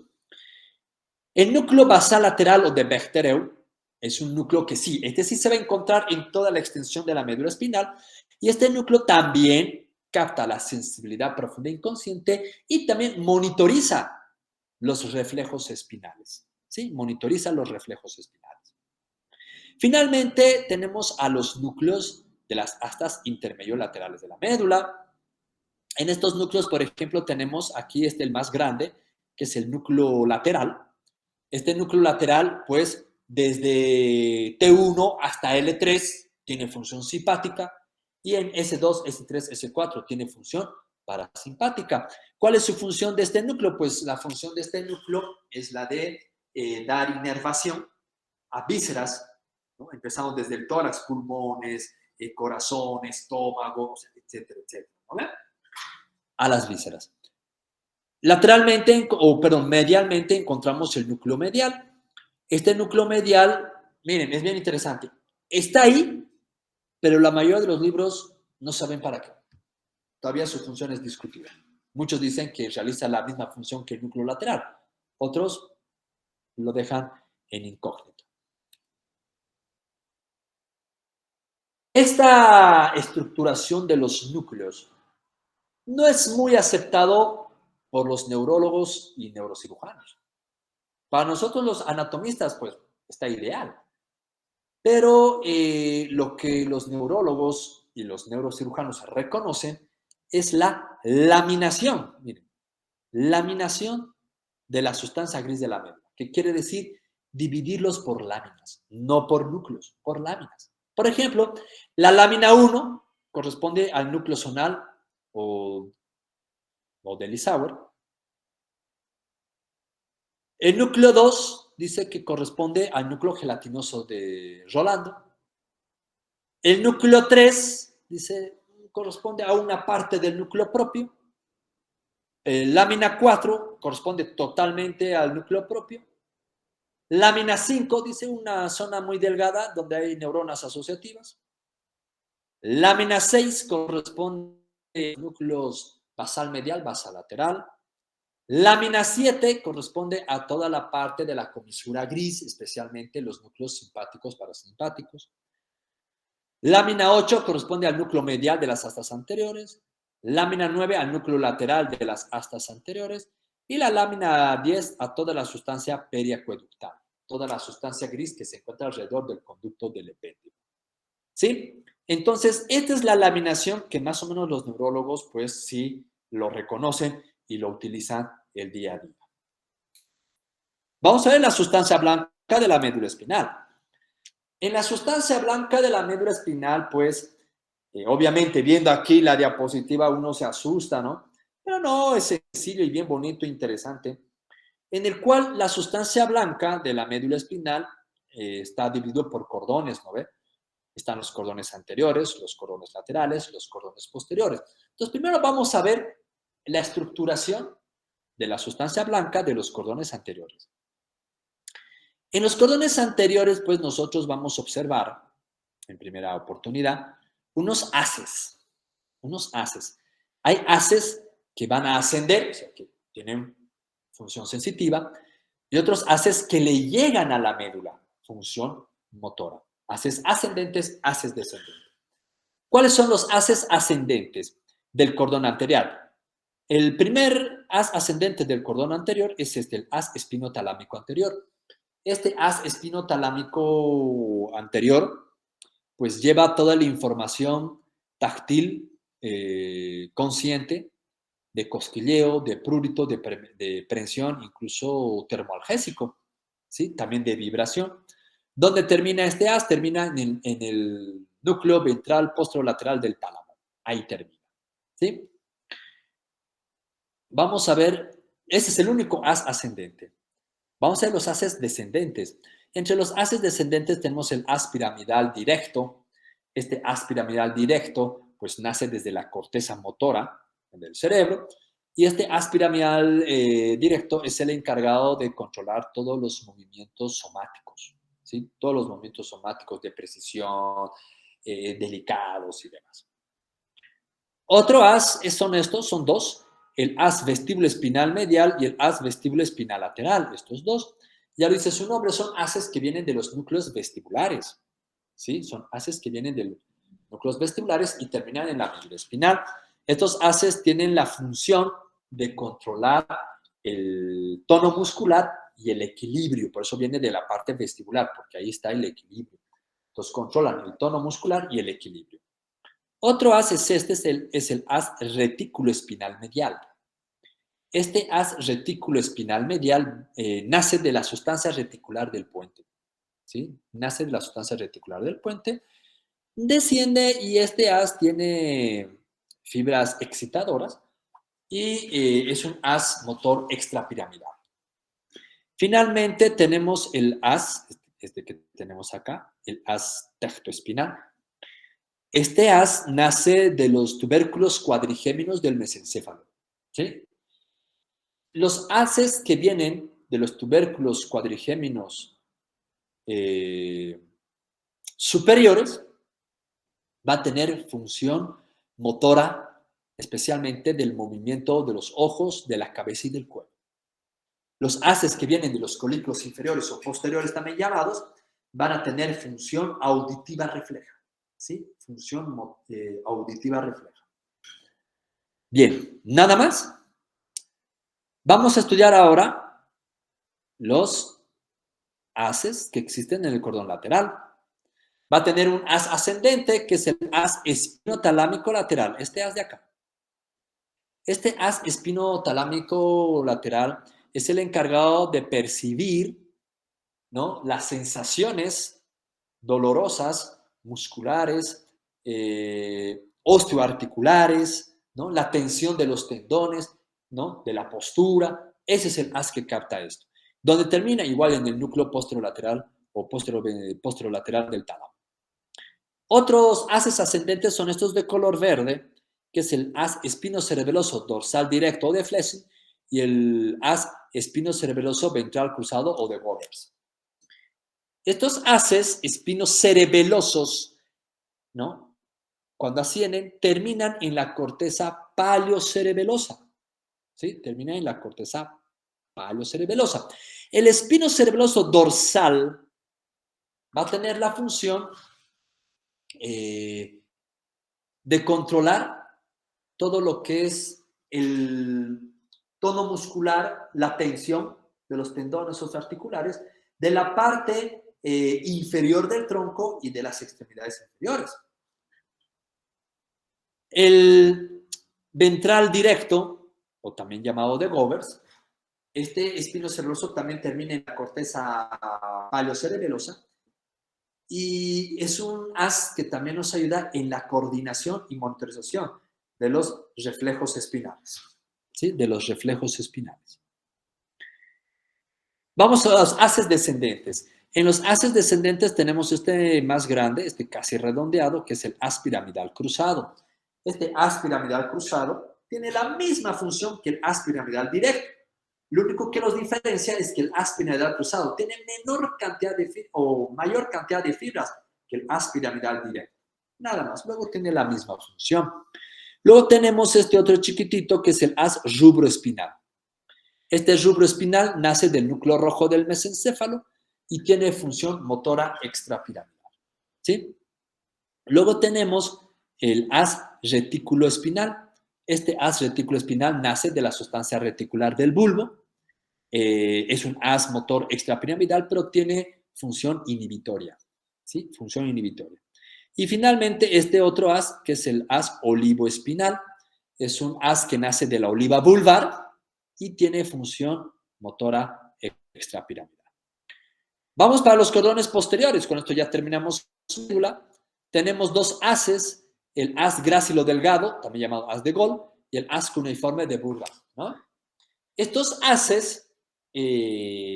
El núcleo basal lateral o de Bechtereau es un núcleo que sí, este sí se va a encontrar en toda la extensión de la médula espinal y este núcleo también capta la sensibilidad profunda inconsciente y también monitoriza los reflejos espinales. ¿Sí? Monitoriza los reflejos espinales. Finalmente, tenemos a los núcleos de las astas intermedio-laterales de la médula. En estos núcleos, por ejemplo, tenemos aquí el más grande, que es el núcleo lateral. Este núcleo lateral, pues, desde T1 hasta L3 tiene función simpática y en S2, S3, S4 tiene función parasimpática. ¿Cuál es su función de este núcleo? Pues la función de este núcleo es la de dar inervación a vísceras, ¿no? Empezamos desde el tórax, pulmones, corazón, estómago, etcétera, etcétera, ¿no? A las vísceras. Medialmente encontramos el núcleo medial. Este núcleo medial, miren, es bien interesante. Está ahí, pero la mayoría de los libros no saben para qué. Todavía su función es discutida. Muchos dicen que realiza la misma función que el núcleo lateral. Otros lo dejan en incógnito. Esta estructuración de los núcleos no es muy aceptado por los neurólogos y neurocirujanos. Para nosotros los anatomistas, pues, está ideal. Pero lo que los neurólogos y los neurocirujanos reconocen es la laminación. Miren, laminación de la sustancia gris de la médula, que quiere decir dividirlos por láminas, no por núcleos, por láminas. Por ejemplo, la lámina 1 corresponde al núcleo zonal o o de Lissauer. El núcleo 2 dice que corresponde al núcleo gelatinoso de Rolando. El núcleo 3 dice corresponde a una parte del núcleo propio. Lámina 4 corresponde totalmente al núcleo propio. Lámina 5 dice una zona muy delgada donde hay neuronas asociativas. Lámina 6 corresponde a núcleos basal medial, basal lateral. Lámina 7 corresponde a toda la parte de la comisura gris, especialmente los núcleos simpáticos parasimpáticos. Lámina 8 corresponde al núcleo medial de las astas anteriores. Lámina 9 al núcleo lateral de las astas anteriores. Y la lámina 10 a toda la sustancia periacueductal, toda la sustancia gris que se encuentra alrededor del conducto del epéndimo. ¿Sí? Entonces, esta es la laminación que más o menos los neurólogos, pues sí lo reconocen y lo utilizan el día a día. Vamos a ver la sustancia blanca de la médula espinal. En la sustancia blanca de la médula espinal, pues, obviamente viendo aquí la diapositiva uno se asusta, ¿no? Pero no, es sencillo y bien bonito e interesante, en el cual la sustancia blanca de la médula espinal está dividido por cordones, ¿no ve? Están los cordones anteriores, los cordones laterales, los cordones posteriores. Entonces, primero vamos a ver la estructuración de la sustancia blanca de los cordones anteriores. En los cordones anteriores, pues nosotros vamos a observar, en primera oportunidad, unos haces. Hay haces que van a ascender, o sea, que tienen función sensitiva, y otros haces que le llegan a la médula, función motora. Haces ascendentes, haces descendentes. ¿Cuáles son los haces ascendentes del cordón anterior? El primer haz ascendente del cordón anterior es el haz espinotalámico anterior. Este haz espinotalámico anterior, pues lleva toda la información táctil consciente de cosquilleo, de prurito, de prensión, incluso termoalgésico, ¿sí? También de vibración. ¿Dónde termina este haz? Termina en el núcleo ventral posterolateral del tálamo. Ahí termina, ¿sí? Vamos a ver, ese es el único haz ascendente. Vamos a ver los haces descendentes. Entre los haces descendentes tenemos el haz piramidal directo. Este haz piramidal directo pues nace desde la corteza motora del cerebro y este haz piramidal directo es el encargado de controlar todos los movimientos somáticos, ¿sí? Todos los movimientos somáticos de precisión, delicados y demás. Otro haz son estos, son dos, el haz vestíbulo espinal medial y el haz vestíbulo espinal lateral, estos dos. Ya lo dice su nombre, son haces que vienen de los núcleos vestibulares, ¿sí? Son haces que vienen de los núcleos vestibulares y terminan en la médula espinal. Estos haces tienen la función de controlar el tono muscular y el equilibrio, por eso viene de la parte vestibular, porque ahí está el equilibrio. Entonces controlan el tono muscular y el equilibrio. Otro haz es el haz retículo espinal medial. Este haz retículo espinal medial nace de la sustancia reticular del puente, ¿sí? Nace de la sustancia reticular del puente, desciende y este haz tiene fibras excitadoras y es un haz motor extrapiramidal. Finalmente tenemos el haz, este que tenemos acá, el haz tectoespinal. Este haz nace de los tubérculos cuadrigéminos del mesencéfalo, ¿sí? Los haces que vienen de los tubérculos cuadrigéminos superiores va a tener función motora, especialmente del movimiento de los ojos, de la cabeza y del cuello. Los haces que vienen de los colículos inferiores o posteriores, también llamados, van a tener función auditiva refleja, ¿sí? Función auditiva refleja. Bien, nada más. Vamos a estudiar ahora los haces que existen en el cordón lateral. Va a tener un haz ascendente, que es el haz espinotalámico lateral, este haz de acá. Este haz espinotalámico lateral es el encargado de percibir, ¿no?, las sensaciones dolorosas, musculares, osteoarticulares, ¿no?, la tensión de los tendones, ¿no? De la postura. Ese es el haz que capta esto. Donde termina igual en el núcleo posterolateral o posterolateral del tálamo. Otros haces ascendentes son estos de color verde, que es el haz espinocerebeloso dorsal directo o de Flessing y el haz espinocerebeloso ventral cruzado o de Bowers. Estos haces espinocerebelosos, ¿no? Cuando ascienden, terminan en la corteza paleocerebelosa. ¿Sí? Terminan en la corteza paleocerebelosa. El espinocerebeloso dorsal va a tener la función de controlar todo lo que es el tono muscular, la tensión de los tendones o articulares, de la parte inferior del tronco y de las extremidades inferiores. El ventral directo, o también llamado de Bowers, este espinocerebeloso también termina en la corteza paleocerebelosa y es un haz que también nos ayuda en la coordinación y monitorización de los reflejos espinales. ¿Sí? De los reflejos espinales. Vamos a los haces descendentes. En los haces descendentes tenemos este más grande, este casi redondeado, que es el haz piramidal cruzado. Este haz piramidal cruzado tiene la misma función que el haz piramidal directo. Lo único que los diferencia es que el haz piramidal cruzado tiene menor cantidad de o mayor cantidad de fibras que el haz piramidal directo. Nada más. Luego tiene la misma función. Luego tenemos este otro chiquitito que es el haz rubroespinal. Este rubroespinal nace del núcleo rojo del mesencéfalo y tiene función motora extrapiramidal. ¿Sí? Luego tenemos el haz retículoespinal. Este haz retículoespinal nace de la sustancia reticular del bulbo. Es un haz motor extrapiramidal, pero tiene función inhibitoria. ¿Sí? Función inhibitoria. Y finalmente, este otro haz, que es el haz olivoespinal, es un haz que nace de la oliva vulvar y tiene función motora extrapiramidal. Vamos para los cordones posteriores. Con esto ya terminamos su célula. Tenemos dos haces, el haz grácilo delgado, también llamado haz de Gol, y el haz cuneiforme de Burgard, ¿no? Estos haces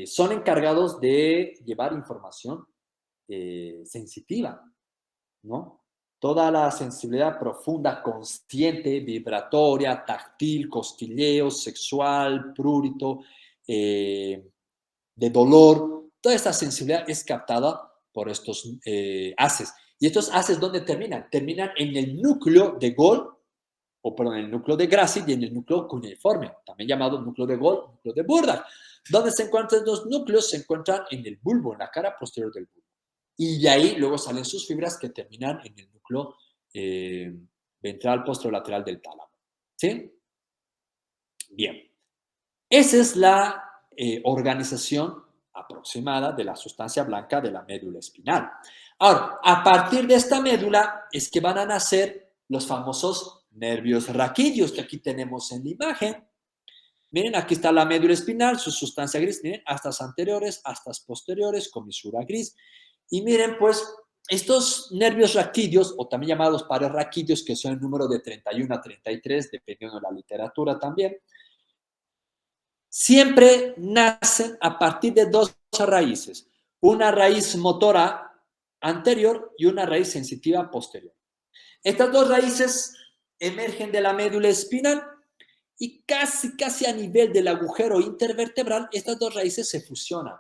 son encargados de llevar información sensitiva, ¿no? Toda la sensibilidad profunda, consciente, vibratoria, táctil, cosquilleo, sexual, prurito, de dolor, toda esta sensibilidad es captada por estos haces. ¿Y estos haces dónde terminan? Terminan en el núcleo de Gol, o perdón, en el núcleo de Gracil y en el núcleo cuneiforme, también llamado núcleo de Gol, núcleo de Burgard. ¿Dónde se encuentran los núcleos? Se encuentran en el bulbo, en la cara posterior del bulbo. Y de ahí luego salen sus fibras que terminan en el núcleo ventral posterolateral del tálamo. ¿Sí? Bien. Esa es la organización aproximada de la sustancia blanca de la médula espinal. Ahora, a partir de esta médula es que van a nacer los famosos nervios raquídeos que aquí tenemos en la imagen. Miren, aquí está la médula espinal, su sustancia gris. Miren, astas anteriores, astas posteriores, comisura gris. Y miren, pues, estos nervios raquídeos, o también llamados pares raquídeos, que son el número de 31 a 33, dependiendo de la literatura también, siempre nacen a partir de dos raíces. Una raíz motora anterior y una raíz sensitiva posterior. Estas dos raíces emergen de la médula espinal y casi a nivel del agujero intervertebral, estas dos raíces se fusionan.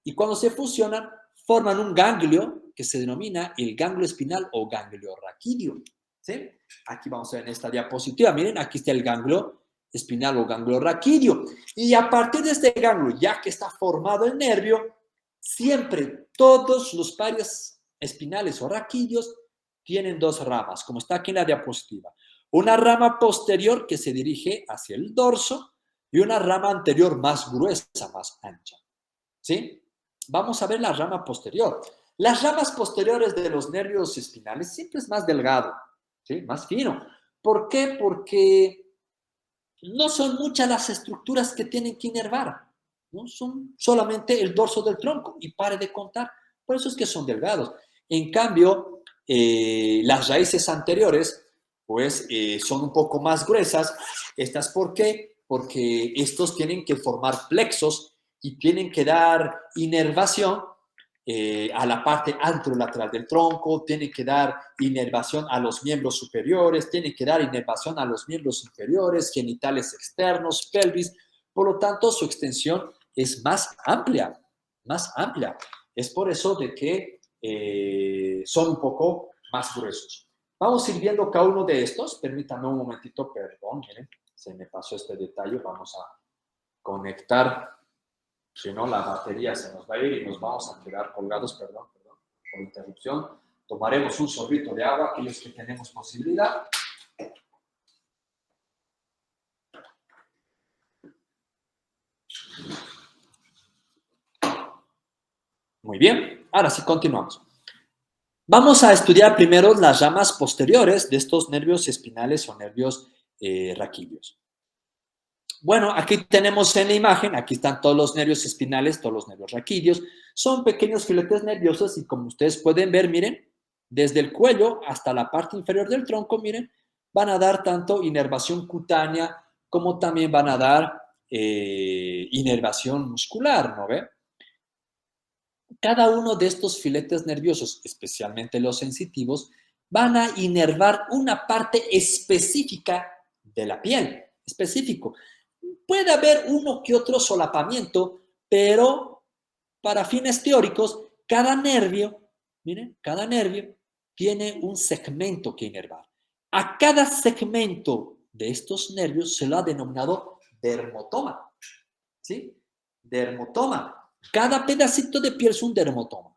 Y cuando se fusionan, forman un ganglio que se denomina el ganglio espinal o ganglio raquídeo. ¿Sí? Aquí vamos a ver en esta diapositiva, miren, aquí está el ganglio espinal o ganglio raquídeo. Y a partir de este ganglio, ya que está formado el nervio, siempre todos los pares espinales o raquídeos tienen dos ramas, como está aquí en la diapositiva. Una rama posterior que se dirige hacia el dorso y una rama anterior más gruesa, más ancha. ¿Sí? Vamos a ver la rama posterior. Las ramas posteriores de los nervios espinales siempre es más delgado, ¿sí? Más fino. ¿Por qué? Porque no son muchas las estructuras que tienen que inervar, ¿no? Son solamente el dorso del tronco y pare de contar. Por eso es que son delgados. En cambio, las raíces anteriores pues son un poco más gruesas. ¿Estas por qué? Porque estos tienen que formar plexos y tienen que dar inervación a la parte anterolateral del tronco, tienen que dar inervación a los miembros superiores, tienen que dar inervación a los miembros inferiores, genitales externos, pelvis. Por lo tanto, su extensión es más amplia, más amplia. Es por eso de que son un poco más gruesos. Vamos a ir viendo cada uno de estos. Permítanme un momentito, perdón, miren, se me pasó este detalle. Vamos a conectar. Si no, la batería se nos va a ir y nos vamos a quedar colgados, perdón, por interrupción. Tomaremos un sorbito de agua, aquellos que tenemos posibilidad. Muy bien, ahora sí continuamos. Vamos a estudiar primero las ramas posteriores de estos nervios espinales o nervios raquídeos. Bueno, aquí tenemos en la imagen, aquí están todos los nervios espinales, todos los nervios raquídeos. Son pequeños filetes nerviosos y como ustedes pueden ver, miren, desde el cuello hasta la parte inferior del tronco, miren, van a dar tanto inervación cutánea como también van a dar inervación muscular, ¿no ve? Cada uno de estos filetes nerviosos, especialmente los sensitivos, van a inervar una parte específica de la piel, específico. Puede haber uno que otro solapamiento, pero para fines teóricos, cada nervio, miren, cada nervio tiene un segmento que inervar. A cada segmento de estos nervios se lo ha denominado dermotoma, ¿sí? Dermotoma. Cada pedacito de piel es un dermotoma,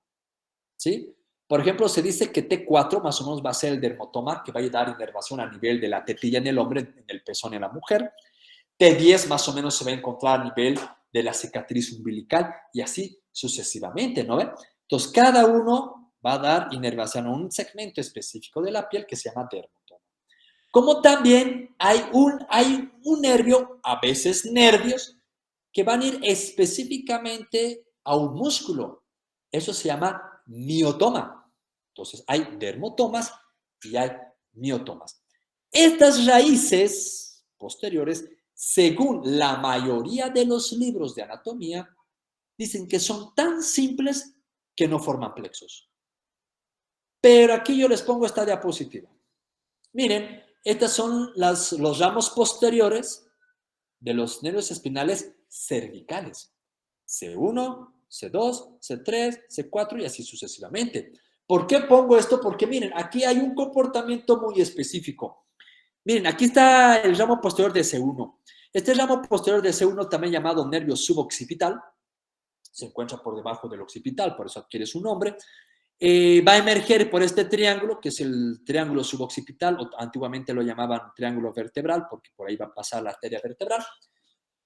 ¿sí? Por ejemplo, se dice que T4 más o menos va a ser el dermotoma que va a dar inervación a nivel de la tetilla en el hombre, en el pezón en la mujer. T10 más o menos se va a encontrar a nivel de la cicatriz umbilical y así sucesivamente, ¿no ven? Entonces, cada uno va a dar inervación a un segmento específico de la piel que se llama dermotoma. Como también hay un nervio, a veces nervios, que van a ir específicamente a un músculo. Eso se llama miotoma. Entonces, hay dermotomas y hay miotomas. Estas raíces posteriores, según la mayoría de los libros de anatomía, dicen que son tan simples que no forman plexos. Pero aquí yo les pongo esta diapositiva. Miren, estas son los ramos posteriores de los nervios espinales cervicales. C1, C2, C3, C4 y así sucesivamente. ¿Por qué pongo esto? Porque miren, aquí hay un comportamiento muy específico. Miren, aquí está el ramo posterior de C1. Este ramo posterior de C1, también llamado nervio suboccipital, se encuentra por debajo del occipital, por eso adquiere su nombre. Va a emerger por este triángulo, que es el triángulo suboccipital, o antiguamente lo llamaban triángulo vertebral, porque por ahí va a pasar la arteria vertebral.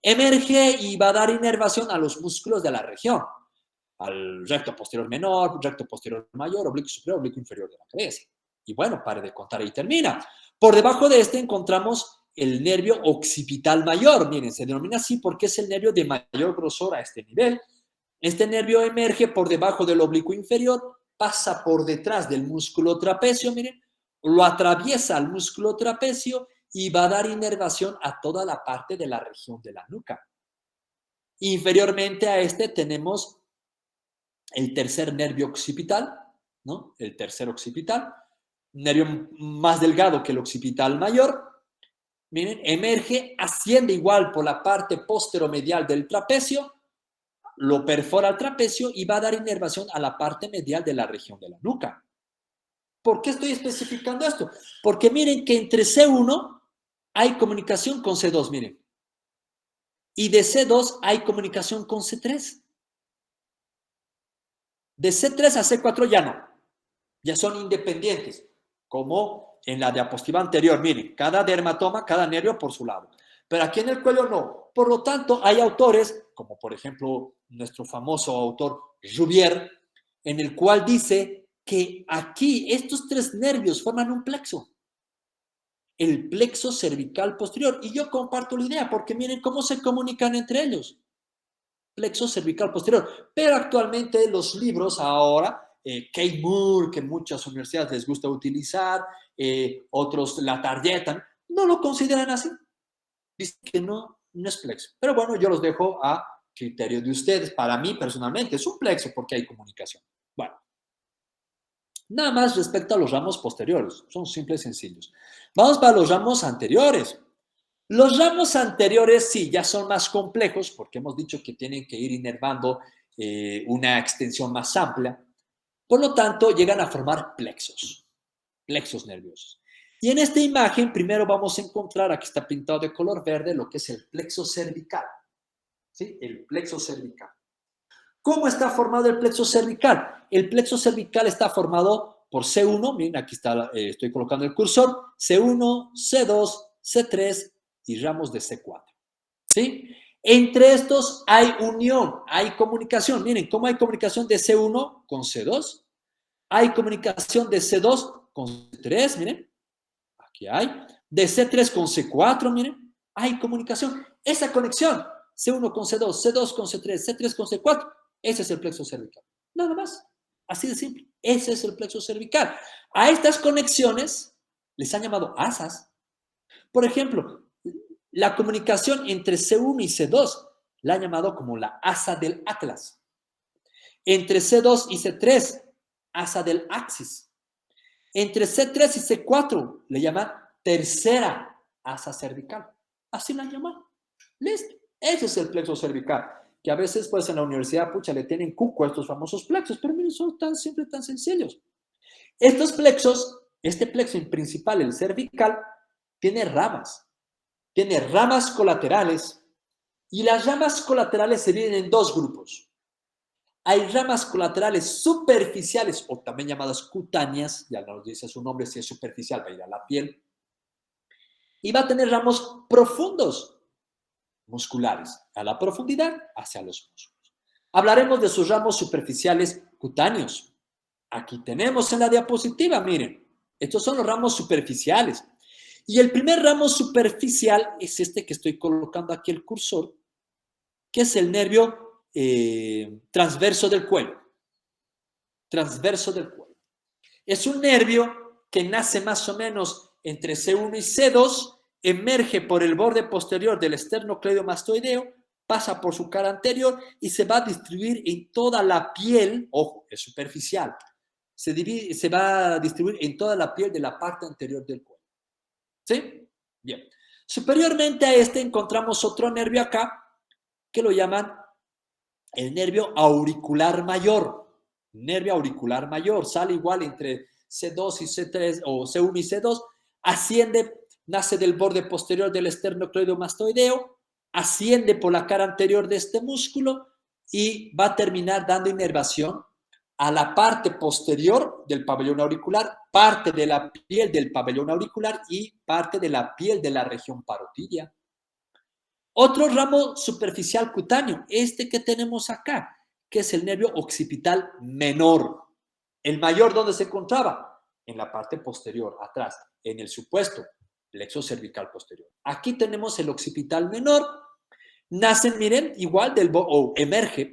Emerge y va a dar inervación a los músculos de la región, al recto posterior menor, recto posterior mayor, oblicuo superior, oblicuo inferior de la cabeza. Y bueno, pare de contar, ahí termina. Por debajo de este encontramos el nervio occipital mayor. Miren, se denomina así porque es el nervio de mayor grosor a este nivel. Este nervio emerge por debajo del oblicuo inferior, pasa por detrás del músculo trapecio, miren, lo atraviesa al músculo trapecio y va a dar inervación a toda la parte de la región de la nuca. Inferiormente a este tenemos el tercer nervio occipital, ¿no? El tercer occipital, nervio más delgado que el occipital mayor. Miren, emerge, asciende igual por la parte posteromedial del trapecio, lo perfora el trapecio y va a dar inervación a la parte medial de la región de la nuca. ¿Por qué estoy especificando esto? Porque miren que entre C1 hay comunicación con C2, miren. Y de C2 hay comunicación con C3. De C3 a C4 ya no. Ya son independientes. Como en la diapositiva anterior, miren, cada dermatoma, cada nervio por su lado. Pero aquí en el cuello no. Por lo tanto, hay autores, como por ejemplo nuestro famoso autor Rouvier, en el cual dice que aquí estos tres nervios forman un plexo. El plexo cervical posterior. Y yo comparto la idea, porque miren cómo se comunican entre ellos. Plexo cervical posterior. Pero actualmente los libros ahora Kate Moore, que muchas universidades les gusta utilizar, otros la tarjetan, no lo consideran así. Dicen que no es plexo. Pero bueno, yo los dejo a criterio de ustedes. Para mí, personalmente, es un plexo porque hay comunicación. Bueno, nada más respecto a los ramos posteriores. Son simples y sencillos. Vamos para los ramos anteriores. Los ramos anteriores sí, ya son más complejos porque hemos dicho que tienen que ir inervando una extensión más amplia. Por lo tanto, llegan a formar plexos nerviosos. Y en esta imagen, primero vamos a encontrar, aquí está pintado de color verde, lo que es el plexo cervical. ¿Sí? El plexo cervical. ¿Cómo está formado el plexo cervical? El plexo cervical está formado por C1, miren, aquí está, estoy colocando el cursor, C1, C2, C3 y ramos de C4. ¿Sí? Entre estos hay unión, hay comunicación. Miren, ¿cómo hay comunicación de C1 con C2? Hay comunicación de C2 con C3, miren. Aquí hay. De C3 con C4, miren. Hay comunicación. Esa conexión, C1 con C2, C2 con C3, C3 con C4, ese es el plexo cervical. Nada más. Así de simple. Ese es el plexo cervical. A estas conexiones les han llamado asas. Por ejemplo, la comunicación entre C1 y C2 la han llamado como la asa del Atlas. Entre C2 y C3, asa del Axis. Entre C3 y C4 le llaman tercera asa cervical. Así la llaman. Listo. Ese es el plexo cervical. Que a veces, pues, en la universidad, pucha, le tienen cuco a estos famosos plexos, pero miren, son siempre tan sencillos. Estos plexos, este plexo en principal, el cervical, tiene ramas. Tiene ramas colaterales. Y las ramas colaterales se dividen en dos grupos. Hay ramas colaterales superficiales o también llamadas cutáneas, ya nos dice su nombre, si es superficial va a ir a la piel, y va a tener ramos profundos musculares, a la profundidad hacia los músculos. Hablaremos de sus ramos superficiales cutáneos. Aquí tenemos en la diapositiva, miren, estos son los ramos superficiales. Y el primer ramo superficial es este que estoy colocando aquí el cursor, que es el nervio transverso del cuello. Transverso del cuello. Es un nervio que nace más o menos entre C1 y C2, emerge por el borde posterior del esternocleidomastoideo, pasa por su cara anterior y se va a distribuir en toda la piel, ojo, es superficial, se va a distribuir en toda la piel de la parte anterior del cuello. ¿Sí? Bien. Superiormente a este encontramos otro nervio acá, que lo llaman el nervio auricular mayor. Nervio auricular mayor, sale igual entre C2 y C3 o C1 y C2, asciende, nace del borde posterior del esternocleidomastoideo, asciende por la cara anterior de este músculo y va a terminar dando inervación a la parte posterior del pabellón auricular, parte de la piel del pabellón auricular y parte de la piel de la región parotidia. Otro ramo superficial cutáneo, este que tenemos acá, que es el nervio occipital menor. El mayor, ¿dónde se encontraba? En la parte posterior, atrás, en el supuesto plexo cervical posterior. Aquí tenemos el occipital menor. Nacen, miren, igual emerge,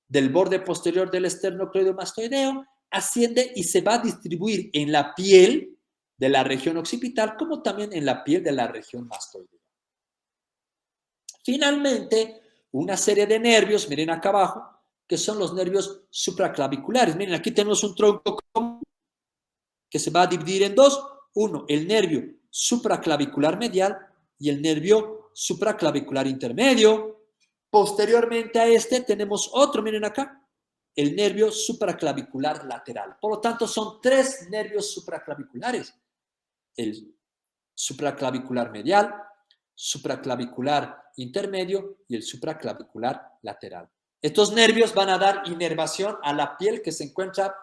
del borde posterior del esternocleidomastoideo, asciende y se va a distribuir en la piel de la región occipital, como también en la piel de la región mastoidea. Finalmente, una serie de nervios, miren acá abajo, que son los nervios supraclaviculares. Miren, aquí tenemos un tronco común que se va a dividir en dos. Uno, el nervio supraclavicular medial y el nervio supraclavicular intermedio. Posteriormente a este tenemos otro, miren acá, el nervio supraclavicular lateral. Por lo tanto, son tres nervios supraclaviculares. El supraclavicular medial, supraclavicular intermedio y el supraclavicular lateral. Estos nervios van a dar inervación a la piel que se encuentra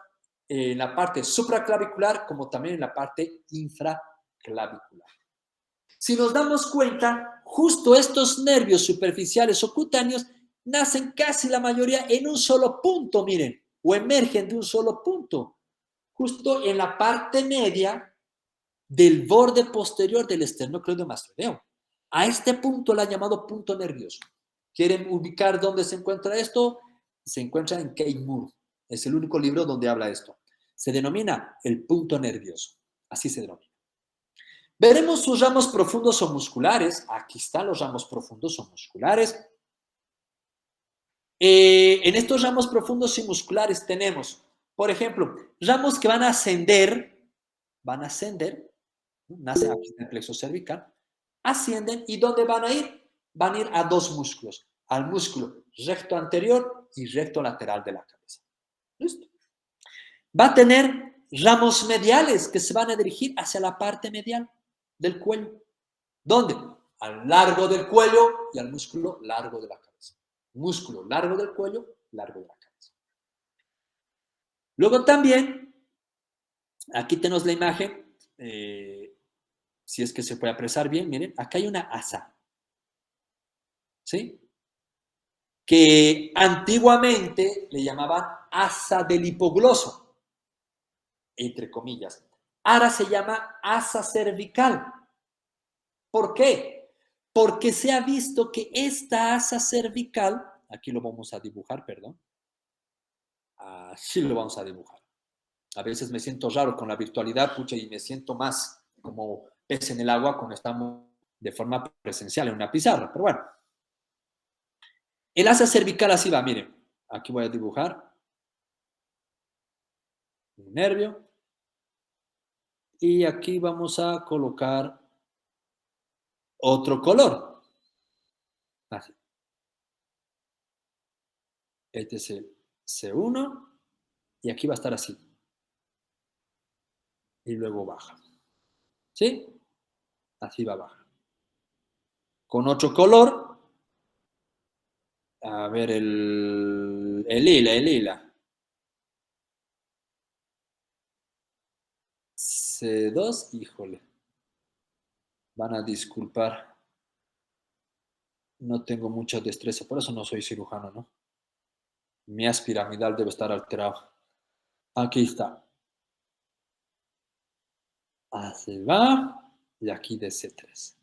en la parte supraclavicular como también en la parte infraclavicular. Si nos damos cuenta, justo estos nervios superficiales o cutáneos nacen casi la mayoría en un solo punto, miren, o emergen de un solo punto, justo en la parte media del borde posterior del esternocleidomastoideo. A este punto lo han llamado punto nervioso. ¿Quieren ubicar dónde se encuentra esto? Se encuentra en Kate Moore, Es el único libro donde habla esto. Se denomina el punto nervioso. Así se denomina. Veremos sus ramos profundos o musculares. Aquí están los ramos profundos o musculares. En estos ramos profundos y musculares tenemos, por ejemplo, ramos que van a ascender, ¿no? Nace aquí en el plexo cervical, ascienden y ¿dónde van a ir? Van a ir a dos músculos, al músculo recto anterior y recto lateral de la cabeza. ¿Listo? Va a tener ramos mediales que se van a dirigir hacia la parte medial del cuello. ¿Dónde? Al largo del cuello y al músculo largo de la cabeza. Músculo largo del cuello, largo de la cabeza. Luego también, aquí tenemos la imagen, si es que se puede apreciar bien, miren, acá hay una asa, ¿sí? Que antiguamente le llamaban asa del hipogloso, entre comillas. Ahora se llama asa cervical. ¿Por qué? Porque se ha visto que esta asa cervical, aquí lo vamos a dibujar, perdón, así lo vamos a dibujar. A veces me siento raro con la virtualidad, pucha, y me siento más como pez en el agua cuando estamos de forma presencial en una pizarra. Pero bueno, el asa cervical así va, miren. Aquí voy a dibujar un nervio y aquí vamos a colocar otro color. Así. Este es el C1 y aquí va a estar así. Y luego baja. ¿Sí? Así va a bajar. Con otro color, a ver el lila. C2, híjole. Van a disculpar. No tengo mucha destreza, por eso no soy cirujano, ¿no? Mi haz piramidal debe estar alterado. Aquí está. Así va. Y aquí de C3.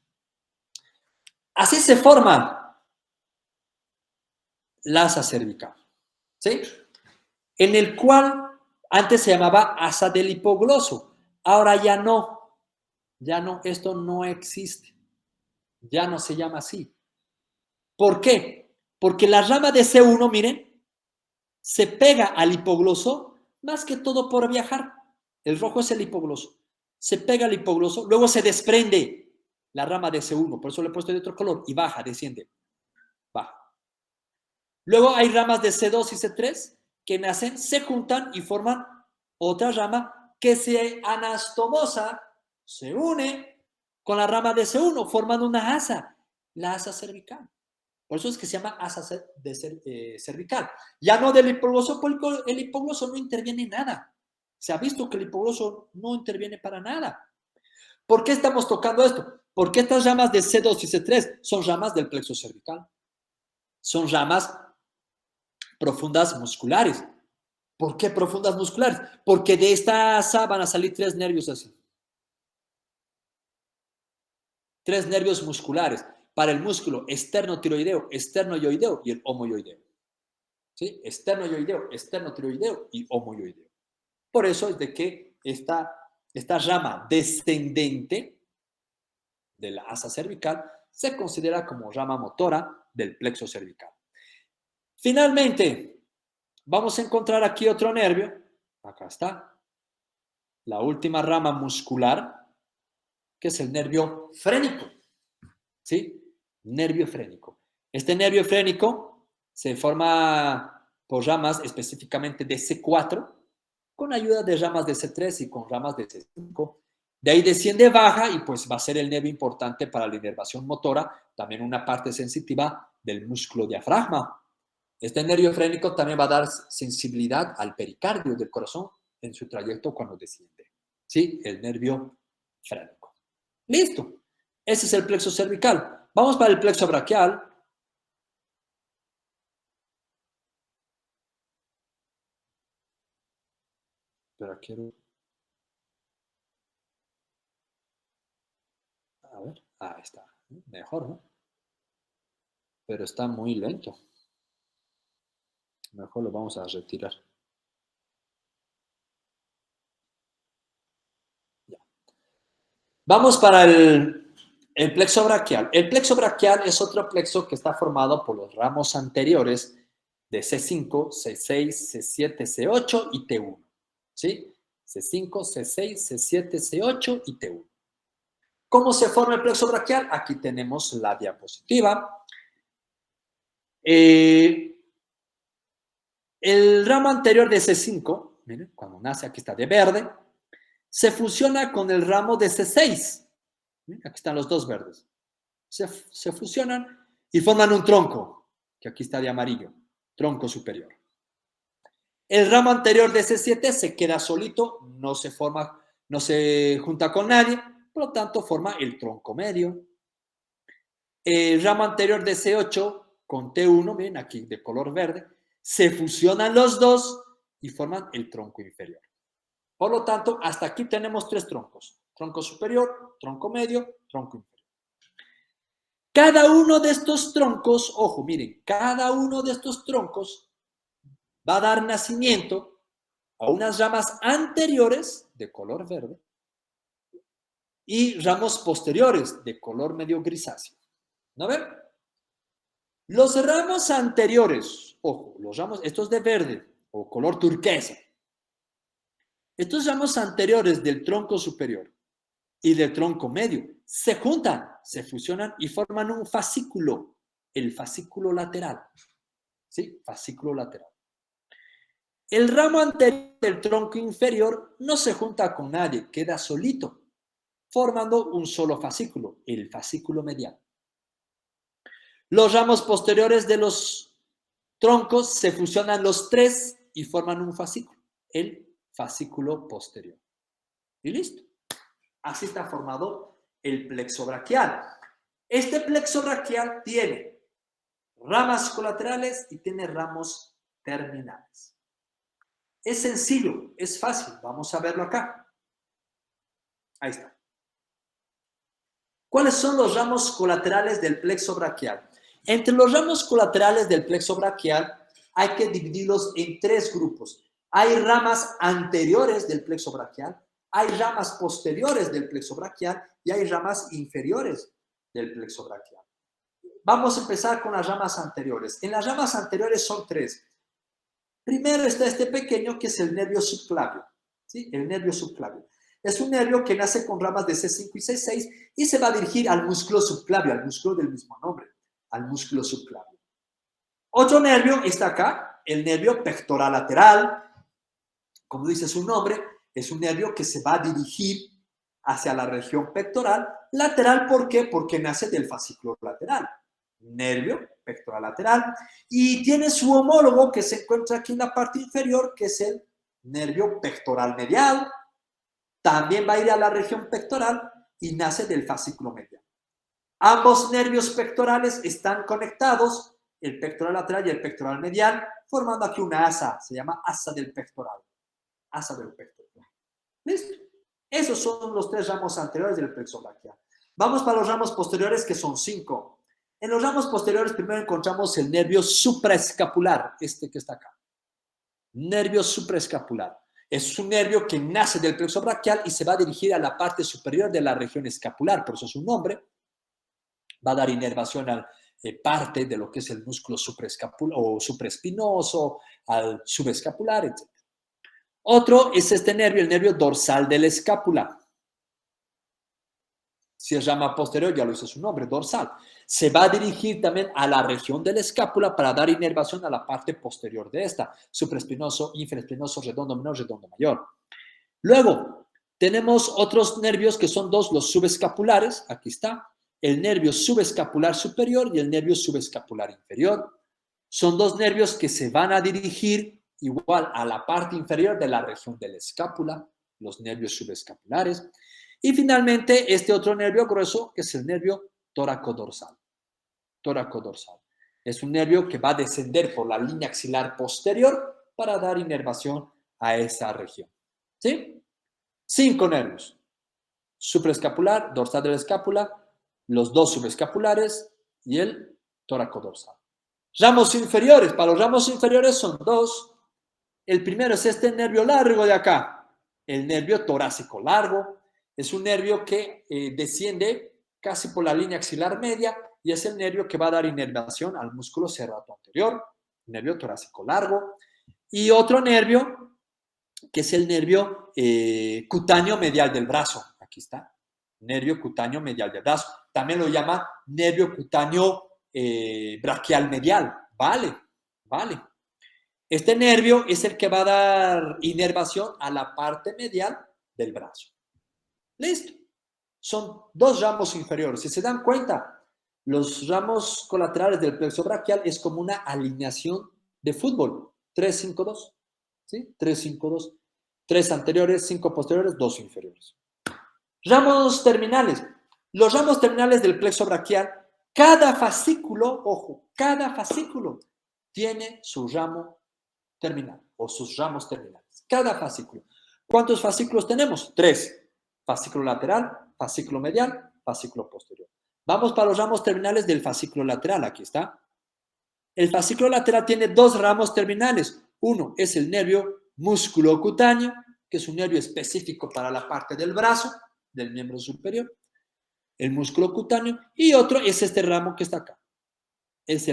Así se forma la asa cervical. ¿Sí? En el cual antes se llamaba asa del hipogloso. Ahora ya no. Ya no, esto no existe. Ya no se llama así. ¿Por qué? Porque la rama de C1, miren, se pega al hipogloso más que todo por viajar. El rojo es el hipogloso. Se pega al hipogloso, luego se desprende la rama de C1, por eso le he puesto de otro color, y baja, desciende, baja. Luego hay ramas de C2 y C3 que nacen, se juntan y forman otra rama que se anastomosa, se une con la rama de C1, formando una asa, la asa cervical. Por eso es que se llama asa cervical. Ya no del hipogloso, porque el hipogloso no interviene en nada. Se ha visto que el hipogloso no interviene para nada. ¿Por qué estamos tocando esto? Porque estas ramas de C2 y C3 son ramas del plexo cervical. Son ramas profundas musculares. ¿Por qué profundas musculares? Porque de esta asa van a salir tres nervios así. Tres nervios musculares para el músculo esternotiroideo, esternoioideo y el homoioideo. ¿Sí? Esternoioideo, esternotiroideo y homoioideo. Por eso es de que esta rama descendente de la asa cervical se considera como rama motora del plexo cervical. Finalmente, vamos a encontrar aquí otro nervio. Acá está. La última rama muscular, que es el nervio frénico. ¿Sí? Nervio frénico. Este nervio frénico se forma por ramas específicamente de C4, con ayuda de ramas de C3 y con ramas de C5. De ahí desciende, baja y pues va a ser el nervio importante para la inervación motora, también una parte sensitiva del músculo diafragma. Este nervio frénico también va a dar sensibilidad al pericardio del corazón en su trayecto cuando desciende. ¿Sí? El nervio frénico. Listo. Ese es el plexo cervical. Vamos para el plexo braquial. Pero quiero... A ver, ahí está. Mejor, ¿no? Pero está muy lento. Mejor lo vamos a retirar. Vamos para el plexo braquial. El plexo braquial es otro plexo que está formado por los ramos anteriores de C5, C6, C7, C8 y T1. ¿Sí? C5, C6, C7, C8 y T1. ¿Cómo se forma el plexo braquial? Aquí tenemos la diapositiva. El ramo anterior de C5, miren, cuando nace aquí está de verde, se fusiona con el ramo de C6. Aquí están los dos verdes. Se fusionan y forman un tronco, que aquí está de amarillo, tronco superior. El ramo anterior de C7 se queda solito, no se forma, no se junta con nadie, por lo tanto forma el tronco medio. El ramo anterior de C8 con T1, miren aquí de color verde, se fusionan los dos y forman el tronco inferior. Por lo tanto, hasta aquí tenemos tres troncos. Tronco superior, tronco medio, tronco inferior. Cada uno de estos troncos, ojo, miren, cada uno de estos troncos va a dar nacimiento a unas ramas anteriores de color verde y ramos posteriores de color medio grisáceo. ¿No ven? Los ramos anteriores, ojo, los ramos, estos de verde o color turquesa, estos ramos anteriores del tronco superior y del tronco medio se juntan, se fusionan y forman un fascículo, el fascículo lateral. ¿Sí? Fascículo lateral. El ramo anterior del tronco inferior no se junta con nadie, queda solito, formando un solo fascículo, el fascículo medial. Los ramos posteriores de los troncos se fusionan los tres y forman un fascículo, el fascículo posterior. Y listo. Así está formado el plexo braquial. Este plexo braquial tiene ramas colaterales y tiene ramos terminales. Es sencillo, es fácil. Vamos a verlo acá. Ahí está. ¿Cuáles son los ramos colaterales del plexo braquial? Entre los ramos colaterales del plexo braquial hay que dividirlos en tres grupos. Hay ramas anteriores del plexo braquial, hay ramas posteriores del plexo braquial y hay ramas inferiores del plexo braquial. Vamos a empezar con las ramas anteriores. En las ramas anteriores son tres. Primero está este pequeño que es el nervio subclavio. ¿Sí? El nervio subclavio. Es un nervio que nace con ramas de C5 y C6 y se va a dirigir al músculo subclavio, al músculo del mismo nombre, al músculo subclavio. Otro nervio está acá, el nervio pectoral lateral. Como dice su nombre, es un nervio que se va a dirigir hacia la región pectoral. Lateral, ¿por qué? Porque nace del fascículo lateral. Nervio pectoral lateral. Y tiene su homólogo que se encuentra aquí en la parte inferior, que es el nervio pectoral medial. También va a ir a la región pectoral y nace del fascículo medial. Ambos nervios pectorales están conectados, el pectoral lateral y el pectoral medial, formando aquí una asa, se llama asa del pectoral. Asa del pectoral. ¿Listo? Esos son los tres ramos anteriores del plexo braquial. Vamos para los ramos posteriores, que son 5. En los ramos posteriores primero encontramos el nervio supraescapular, este que está acá. Nervio supraescapular. Es un nervio que nace del plexo braquial y se va a dirigir a la parte superior de la región escapular, por eso su nombre. Va a dar inervación a parte de lo que es el músculo supraescapular o supraespinoso, al subescapular, etc. Otro es este nervio, el nervio dorsal de la escápula. Si es rama posterior, ya lo dice su nombre, dorsal. Se va a dirigir también a la región de la escápula para dar inervación a la parte posterior de esta, supraespinoso, infraespinoso, redondo menor, redondo mayor. Luego, tenemos otros nervios que son dos, los subescapulares, aquí está, el nervio subescapular superior y el nervio subescapular inferior. Son dos nervios que se van a dirigir igual a la parte inferior de la región de la escápula, los nervios subescapulares. Y finalmente, este otro nervio grueso, que es el nervio tóraco-dorsal. Tóraco-dorsal. Es un nervio que va a descender por la línea axilar posterior para dar inervación a esa región. ¿Sí? 5 nervios. Supraescapular, dorsal de la escápula, los dos subescapulares y el tóraco-dorsal. Ramos inferiores. Para los ramos inferiores son 2. El primero es este nervio largo de acá, el nervio torácico largo. Es un nervio que desciende casi por la línea axilar media y es el nervio que va a dar inervación al músculo serrato anterior, nervio torácico largo. Y otro nervio, que es el nervio cutáneo medial del brazo. Aquí está, nervio cutáneo medial del brazo. También lo llama nervio cutáneo braquial medial. Vale. Este nervio es el que va a dar inervación a la parte medial del brazo. Listo. Son dos ramos inferiores. Si se dan cuenta, los ramos colaterales del plexo braquial es como una alineación de fútbol. 3-5-2. ¿Sí? 3-5-2. 3 anteriores, 5 posteriores, 2 inferiores. Ramos terminales. Los ramos terminales del plexo braquial, cada fascículo, ojo, cada fascículo tiene su ramo terminal o sus ramos terminales. Cada fascículo. ¿Cuántos fascículos tenemos? 3. Fascículo lateral, fascículo medial, fascículo posterior. Vamos para los ramos terminales del fascículo lateral. Aquí está. El fascículo lateral tiene 2 ramos terminales. Uno es el nervio musculocutáneo, que es un nervio específico para la parte del brazo, del miembro superior, el músculo cutáneo, y otro es este ramo que está acá. Es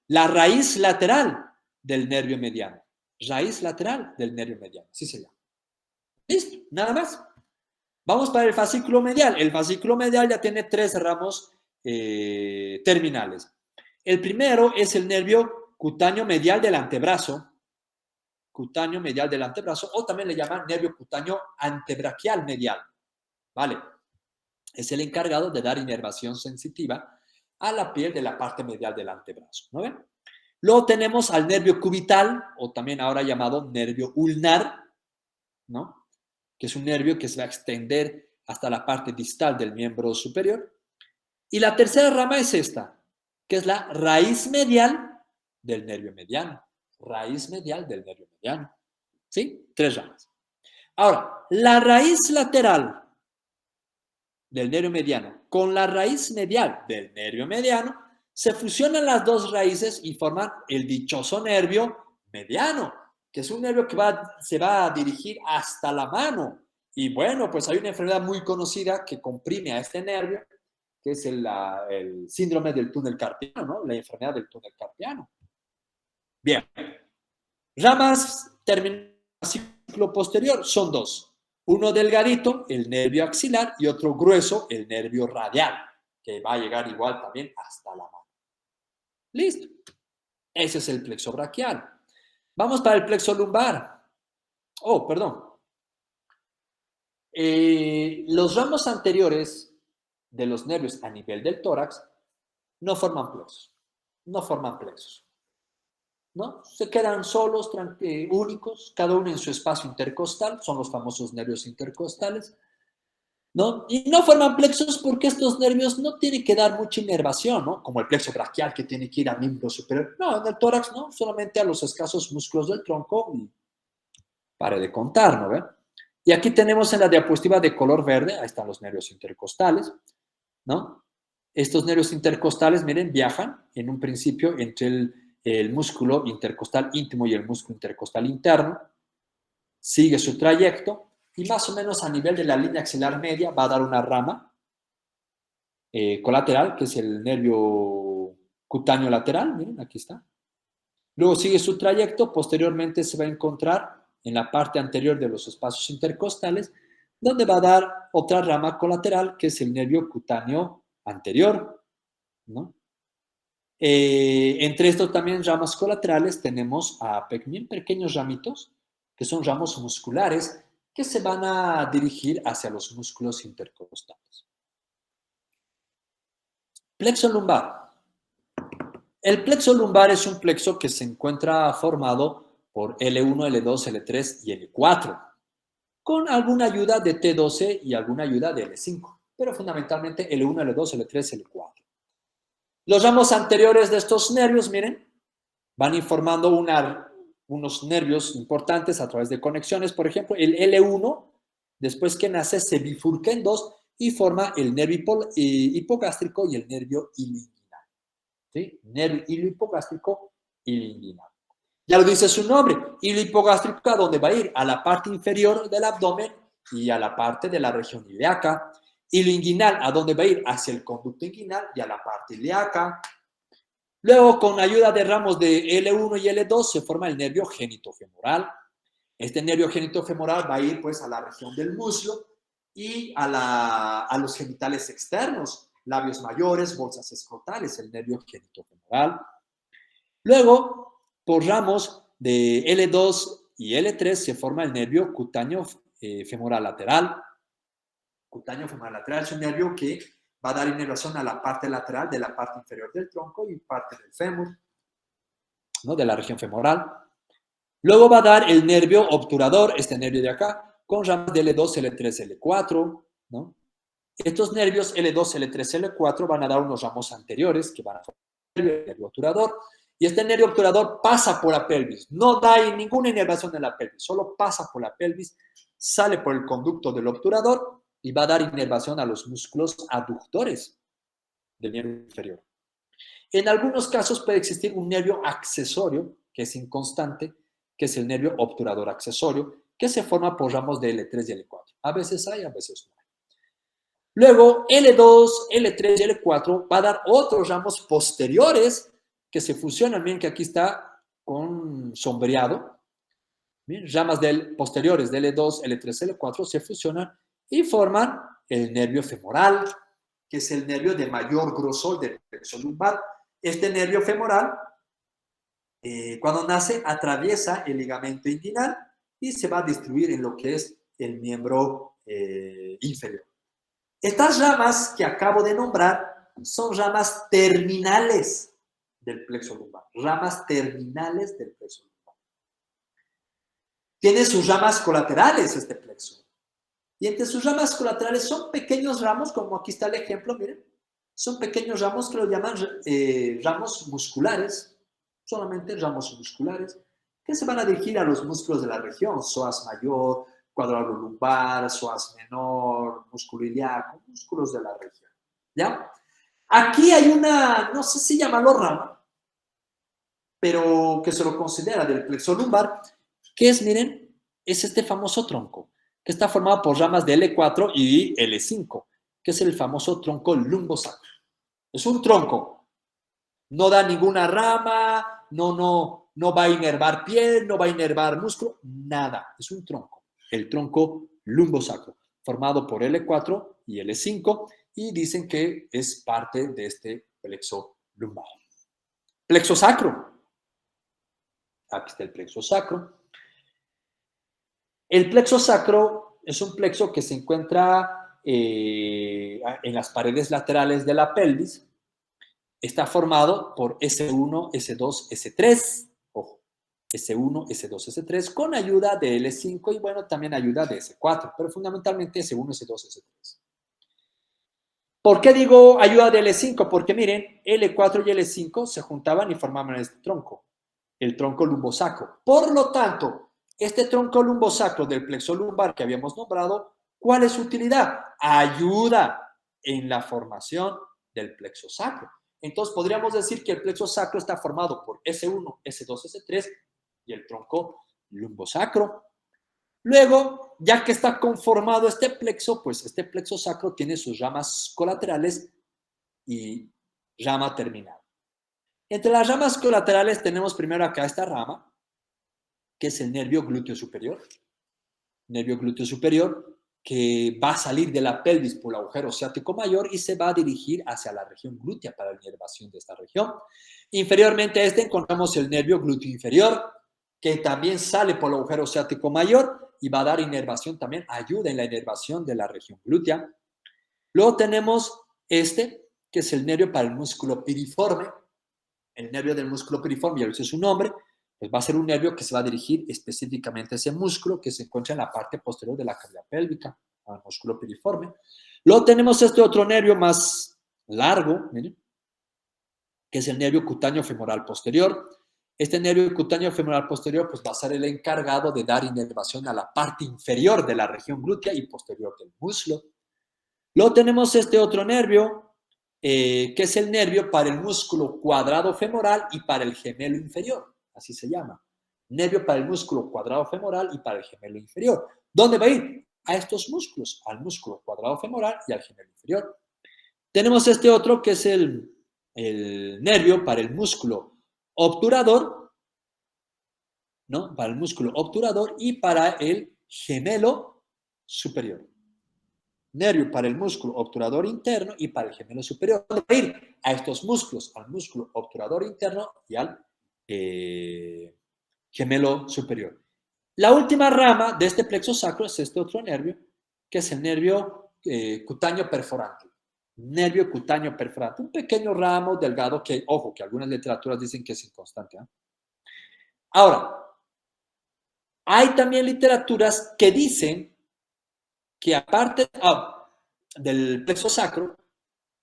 la raíz lateral del nervio mediano. Raíz lateral del nervio mediano, así se llama. Listo, nada más. Vamos para el fascículo medial. El fascículo medial ya tiene 3 ramos terminales. El primero es el nervio cutáneo medial del antebrazo. Cutáneo medial del antebrazo, o también le llaman nervio cutáneo antebraquial medial. ¿Vale? Es el encargado de dar inervación sensitiva a la piel de la parte medial del antebrazo. ¿No ven? Luego tenemos al nervio cubital, o también ahora llamado nervio ulnar, ¿no? Que es un nervio que se va a extender hasta la parte distal del miembro superior. Y la tercera rama es esta, que es la raíz medial del nervio mediano. Raíz medial del nervio mediano. ¿Sí? 3 ramas. Ahora, la raíz lateral del nervio mediano con la raíz medial del nervio mediano, se fusionan las 2 raíces y forman el dichoso nervio mediano, que es un nervio que se va a dirigir hasta la mano. Y bueno, pues hay una enfermedad muy conocida que comprime a este nervio, que es el síndrome del túnel carpiano, ¿no? La enfermedad del túnel carpiano. Bien. Ramas terminales del ciclo posterior son 2. Uno delgadito, el nervio axilar, y otro grueso, el nervio radial, que va a llegar igual también hasta la mano. Listo. Ese es el plexo braquial. Vamos para el plexo lumbar. Oh, perdón. Los ramos anteriores de los nervios a nivel del tórax no forman plexos. No forman plexos. ¿No? Se quedan solos, únicos, cada uno en su espacio intercostal, son los famosos nervios intercostales, ¿no? Y no forman plexos porque estos nervios no tienen que dar mucha inervación, ¿no? Como el plexo braquial que tiene que ir al miembro superior. No, en el tórax no, solamente a los escasos músculos del tronco y pare de contar, ¿no? ¿Ven? Y aquí tenemos en la diapositiva de color verde, ahí están los nervios intercostales, ¿no? Estos nervios intercostales, miren, viajan en un principio entre el músculo intercostal íntimo y el músculo intercostal interno, sigue su trayecto y más o menos a nivel de la línea axilar media va a dar una rama colateral, que es el nervio cutáneo lateral, miren, aquí está. Luego sigue su trayecto, posteriormente se va a encontrar en la parte anterior de los espacios intercostales, donde va a dar otra rama colateral, que es el nervio cutáneo anterior, ¿no? Entre estos también ramas colaterales tenemos a bien pequeños ramitos, que son ramos musculares, que se van a dirigir hacia los músculos intercostales. Plexo lumbar. El plexo lumbar es un plexo que se encuentra formado por L1, L2, L3 y L4, con alguna ayuda de T12 y alguna ayuda de L5, pero fundamentalmente L1, L2, L3, L4. Los ramos anteriores de estos nervios, miren, van informando unos nervios importantes a través de conexiones. Por ejemplo, el L1, después que nace, se bifurca en 2 y forma el nervio hipogástrico y el nervio ilioinguinal. ¿Sí? Nervio iliohipogástrico ilioinguinal. Ya lo dice su nombre, iliohipogástrico, ¿a dónde va a ir? A la parte inferior del abdomen y a la parte de la región ilíaca. Y lo inguinal, ¿a dónde va a ir? Hacia el conducto inguinal y a la parte ilíaca. Luego, con ayuda de ramos de L1 y L2, se forma el nervio genitofemoral. Este nervio genitofemoral va a ir pues a la región del muslo y a los genitales externos, labios mayores, bolsas escrotales, el nervio genitofemoral. Luego, por ramos de L2 y L3 se forma el nervio cutáneo femoral lateral. Cutáneo femoral lateral es un nervio que va a dar inervación a la parte lateral de la parte inferior del tronco y parte del fémur, ¿no? De la región femoral. Luego va a dar el nervio obturador, este nervio de acá, con ramas de L2, L3, L4, ¿no? Estos nervios L2, L3, L4 van a dar unos ramos anteriores que van a formar el nervio obturador. Y este nervio obturador pasa por la pelvis, no da ninguna inervación en la pelvis, solo pasa por la pelvis, sale por el conducto del obturador y va a dar inervación a los músculos aductores del nervio inferior. En algunos casos puede existir un nervio accesorio, que es inconstante, que es el nervio obturador accesorio, que se forma por ramos de L3 y L4. A veces hay, a veces no hay. Luego, L2, L3 y L4 va a dar otros ramos posteriores que se fusionan, bien que aquí está con sombreado. Bien, ramas posteriores de L2, L3, L4 se fusionan y forman el nervio femoral, que es el nervio de mayor grosor del plexo lumbar. Este nervio femoral, cuando nace, atraviesa el ligamento inguinal y se va a distribuir en lo que es el miembro inferior. Estas ramas que acabo de nombrar son ramas terminales del plexo lumbar. Ramas terminales del plexo lumbar. Tiene sus ramas colaterales este plexo. Y entre sus ramas colaterales son pequeños ramos, como aquí está el ejemplo, miren. Son pequeños ramos que lo llaman ramos musculares, solamente ramos musculares, que se van a dirigir a los músculos de la región, psoas mayor, cuadrado lumbar, psoas menor, músculo ilíaco, músculos de la región. ¿Ya? Aquí hay una, no sé si llamarlo rama, pero que se lo considera del plexo lumbar, que es, miren, es este famoso tronco, que está formado por ramas de L4 y L5, que es el famoso tronco lumbosacro. Es un tronco, no da ninguna rama, no va a inervar piel, no va a inervar músculo, nada, es un tronco, el tronco lumbosacro, formado por L4 y L5, y dicen que es parte de este plexo lumbar. Plexo sacro. Aquí está el plexo sacro. El plexo sacro es un plexo que se encuentra en las paredes laterales de la pelvis. Está formado por S1, S2, S3. Ojo, S1, S2, S3, con ayuda de L5 y, bueno, también ayuda de S4, pero fundamentalmente S1, S2, S3. ¿Por qué digo ayuda de L5? Porque, miren, L4 y L5 se juntaban y formaban este tronco, el tronco lumbosacro. Por lo tanto, este tronco lumbosacro del plexo lumbar que habíamos nombrado, ¿cuál es su utilidad? Ayuda en la formación del plexo sacro. Entonces, podríamos decir que el plexo sacro está formado por S1, S2, S3 y el tronco lumbosacro. Luego, ya que está conformado este plexo, pues este plexo sacro tiene sus ramas colaterales y rama terminal. Entre las ramas colaterales tenemos primero acá esta rama, que es el nervio glúteo superior. Nervio glúteo superior que va a salir de la pelvis por el agujero ciático mayor y se va a dirigir hacia la región glútea para la inervación de esta región. Inferiormente a este encontramos el nervio glúteo inferior, que también sale por el agujero ciático mayor y va a dar inervación también, ayuda en la inervación de la región glútea. Luego tenemos este, que es el nervio para el músculo piriforme. El nervio del músculo piriforme, ya lo dice su nombre, pues va a ser un nervio que se va a dirigir específicamente a ese músculo que se encuentra en la parte posterior de la cavidad pélvica, al músculo piriforme. Luego tenemos este otro nervio más largo, miren, que es el nervio cutáneo femoral posterior. Este nervio cutáneo femoral posterior pues va a ser el encargado de dar inervación a la parte inferior de la región glútea y posterior del muslo. Luego tenemos este otro nervio, que es el nervio para el músculo cuadrado femoral y para el gemelo inferior, así se llama. Nervio para el músculo cuadrado femoral y para el gemelo inferior. ¿Dónde va a ir? a estos músculos, al músculo cuadrado femoral y al gemelo inferior. Tenemos este otro que es el nervio para el músculo obturador, ¿no? Para el músculo obturador y para el gemelo superior. Nervio para el músculo obturador interno y para el gemelo superior. Vamos a ir a estos músculos, al músculo obturador interno y al gemelo superior. La última rama de este plexo sacro es este otro nervio, que es el nervio cutáneo perforante. Nervio cutáneo perforante, un pequeño ramo delgado que, ojo, que algunas literaturas dicen que es inconstante. Ahora, hay también literaturas que dicen que aparte del plexo sacro,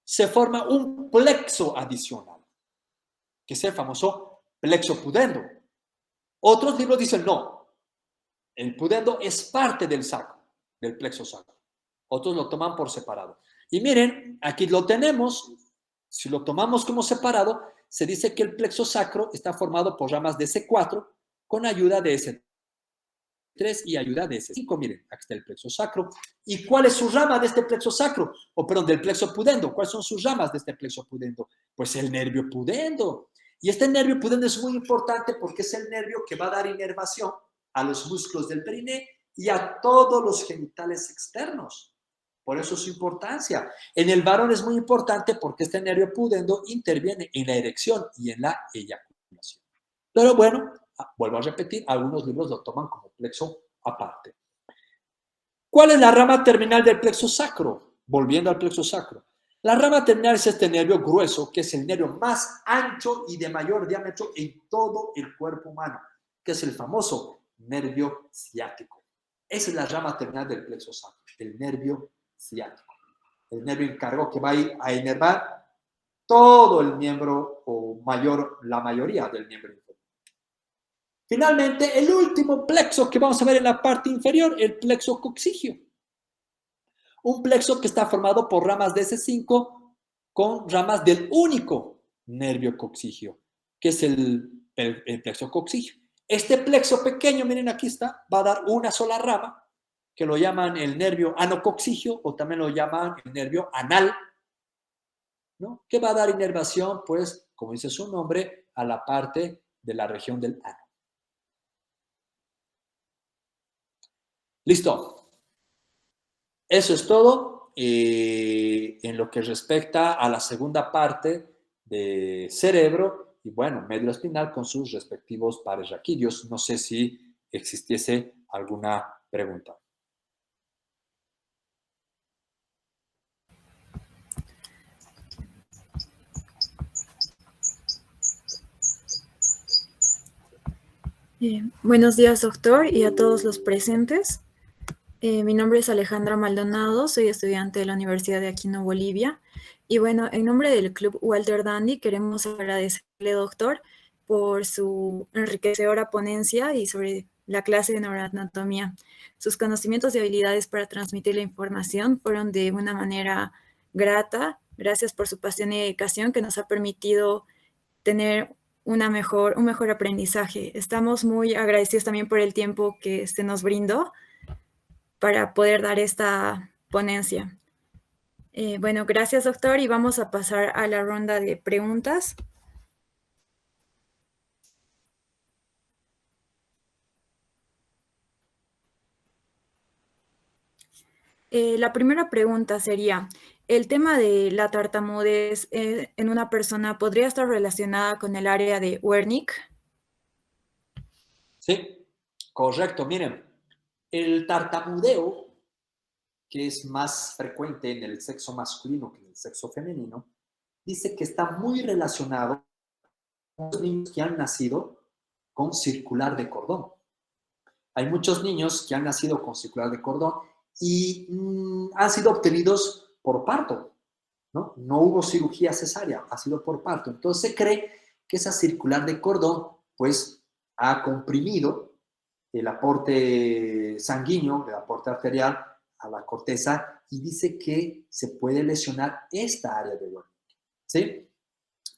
se forma un plexo adicional, que es el famoso plexo pudendo. Otros libros dicen no, el pudendo es parte del sacro, del plexo sacro. Otros lo toman por separado. Y miren, aquí lo tenemos. Si lo tomamos como separado, se dice que el plexo sacro está formado por ramas de S4 con ayuda de S3 y ayuda de S5. Miren, aquí está el plexo sacro. ¿Y cuál es su rama de este plexo sacro? O perdón, del plexo pudendo. ¿Cuáles son sus ramas de este plexo pudendo? Pues el nervio pudendo. Y este nervio pudendo es muy importante porque es el nervio que va a dar inervación a los músculos del periné y a todos los genitales externos. Por eso su importancia. En el varón es muy importante porque este nervio pudendo interviene en la erección y en la eyaculación. Pero bueno, vuelvo a repetir, algunos libros lo toman como plexo aparte. ¿Cuál es la rama terminal del plexo sacro? Volviendo al plexo sacro. La rama terminal es este nervio grueso, que es el nervio más ancho y de mayor diámetro en todo el cuerpo humano, que es el famoso nervio ciático. Esa es la rama terminal del plexo sacro, el nervio ciático. El nervio encargado que va a inervar todo el miembro o la mayoría del miembro inferior. Finalmente, el último plexo que vamos a ver en la parte inferior, el plexo coccigio. Un plexo que está formado por ramas de S5 con ramas del único nervio coccigio, que es el plexo coccigio. Este plexo pequeño, miren aquí está, va a dar una sola rama, que lo llaman el nervio anococcigio o también lo llaman el nervio anal, ¿no? Que va a dar inervación, pues, como dice su nombre, a la parte de la región del ano. Listo. Eso es todo en lo que respecta a la segunda parte de cerebro y, bueno, médula espinal con sus respectivos pares raquídeos. No sé si existiese alguna pregunta. Buenos días, doctor, y a todos los presentes. Mi nombre es Alejandra Maldonado, soy estudiante de la Universidad de Aquino, Bolivia. Y bueno, en nombre del Club Walter Dandy queremos agradecerle, doctor, por su enriquecedora ponencia y sobre la clase de neuroanatomía. Sus conocimientos y habilidades para transmitir la información fueron de una manera grata. Gracias por su pasión y dedicación que nos ha permitido tener un mejor aprendizaje. Estamos muy agradecidos también por el tiempo que se nos brindó para poder dar esta ponencia. Bueno, gracias, doctor, y vamos a pasar a la ronda de preguntas. La primera pregunta sería, ¿el tema de la tartamudez en una persona podría estar relacionada con el área de Wernicke? Sí, correcto. Miren, el tartamudeo, que es más frecuente en el sexo masculino que en el sexo femenino, dice que está muy relacionado con los niños que han nacido con circular de cordón. Hay muchos niños que han nacido con circular de cordón y han sido obtenidos por parto, ¿no? No hubo cirugía cesárea, ha sido por parto. Entonces se cree que esa circular de cordón, pues, ha comprimido el aporte sanguíneo, el aporte arterial a la corteza y dice que se puede lesionar esta área de Wernicke, ¿sí?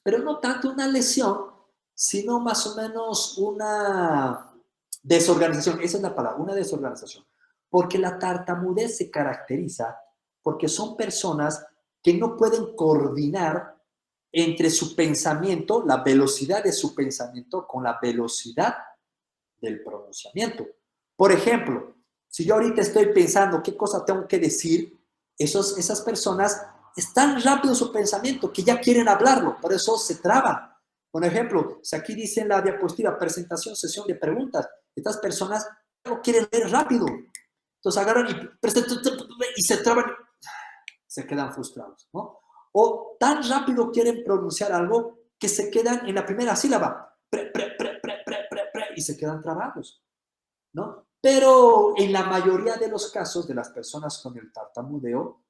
Pero no tanto una lesión, sino más o menos una desorganización. Esa es la palabra, una desorganización. Porque la tartamudez se caracteriza porque son personas que no pueden coordinar entre su pensamiento, la velocidad de su pensamiento con la velocidad del pronunciamiento. Por ejemplo, si yo ahorita estoy pensando qué cosa tengo que decir, esas personas es tan rápido su pensamiento que ya quieren hablarlo, por eso se traban. Por ejemplo, si aquí dice en la diapositiva presentación, sesión de preguntas, estas personas lo quieren leer rápido. Entonces agarran y se traban, se quedan frustrados, ¿no? O tan rápido quieren pronunciar algo que se quedan en la primera sílaba, y se quedan trabados, ¿no? Pero en la mayoría de los casos de las personas con el tartamudeo,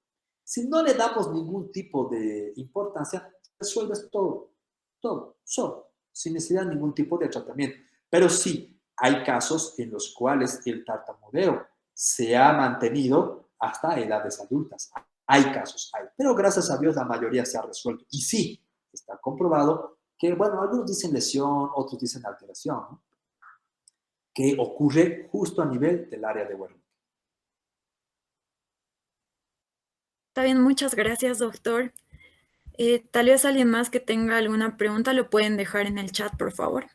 si no le damos ningún tipo de importancia, resuelves todo, solo, sin necesidad de ningún tipo de tratamiento. Pero sí, hay casos en los cuales el tartamudeo se ha mantenido hasta edades adultas. Hay casos, pero gracias a Dios la mayoría se ha resuelto. Y sí, está comprobado que, bueno, algunos dicen lesión, otros dicen alteración, ¿no? Que ocurre justo a nivel del área de Wernicke. Está bien, muchas gracias, doctor. Tal vez alguien más que tenga alguna pregunta lo pueden dejar en el chat, por favor.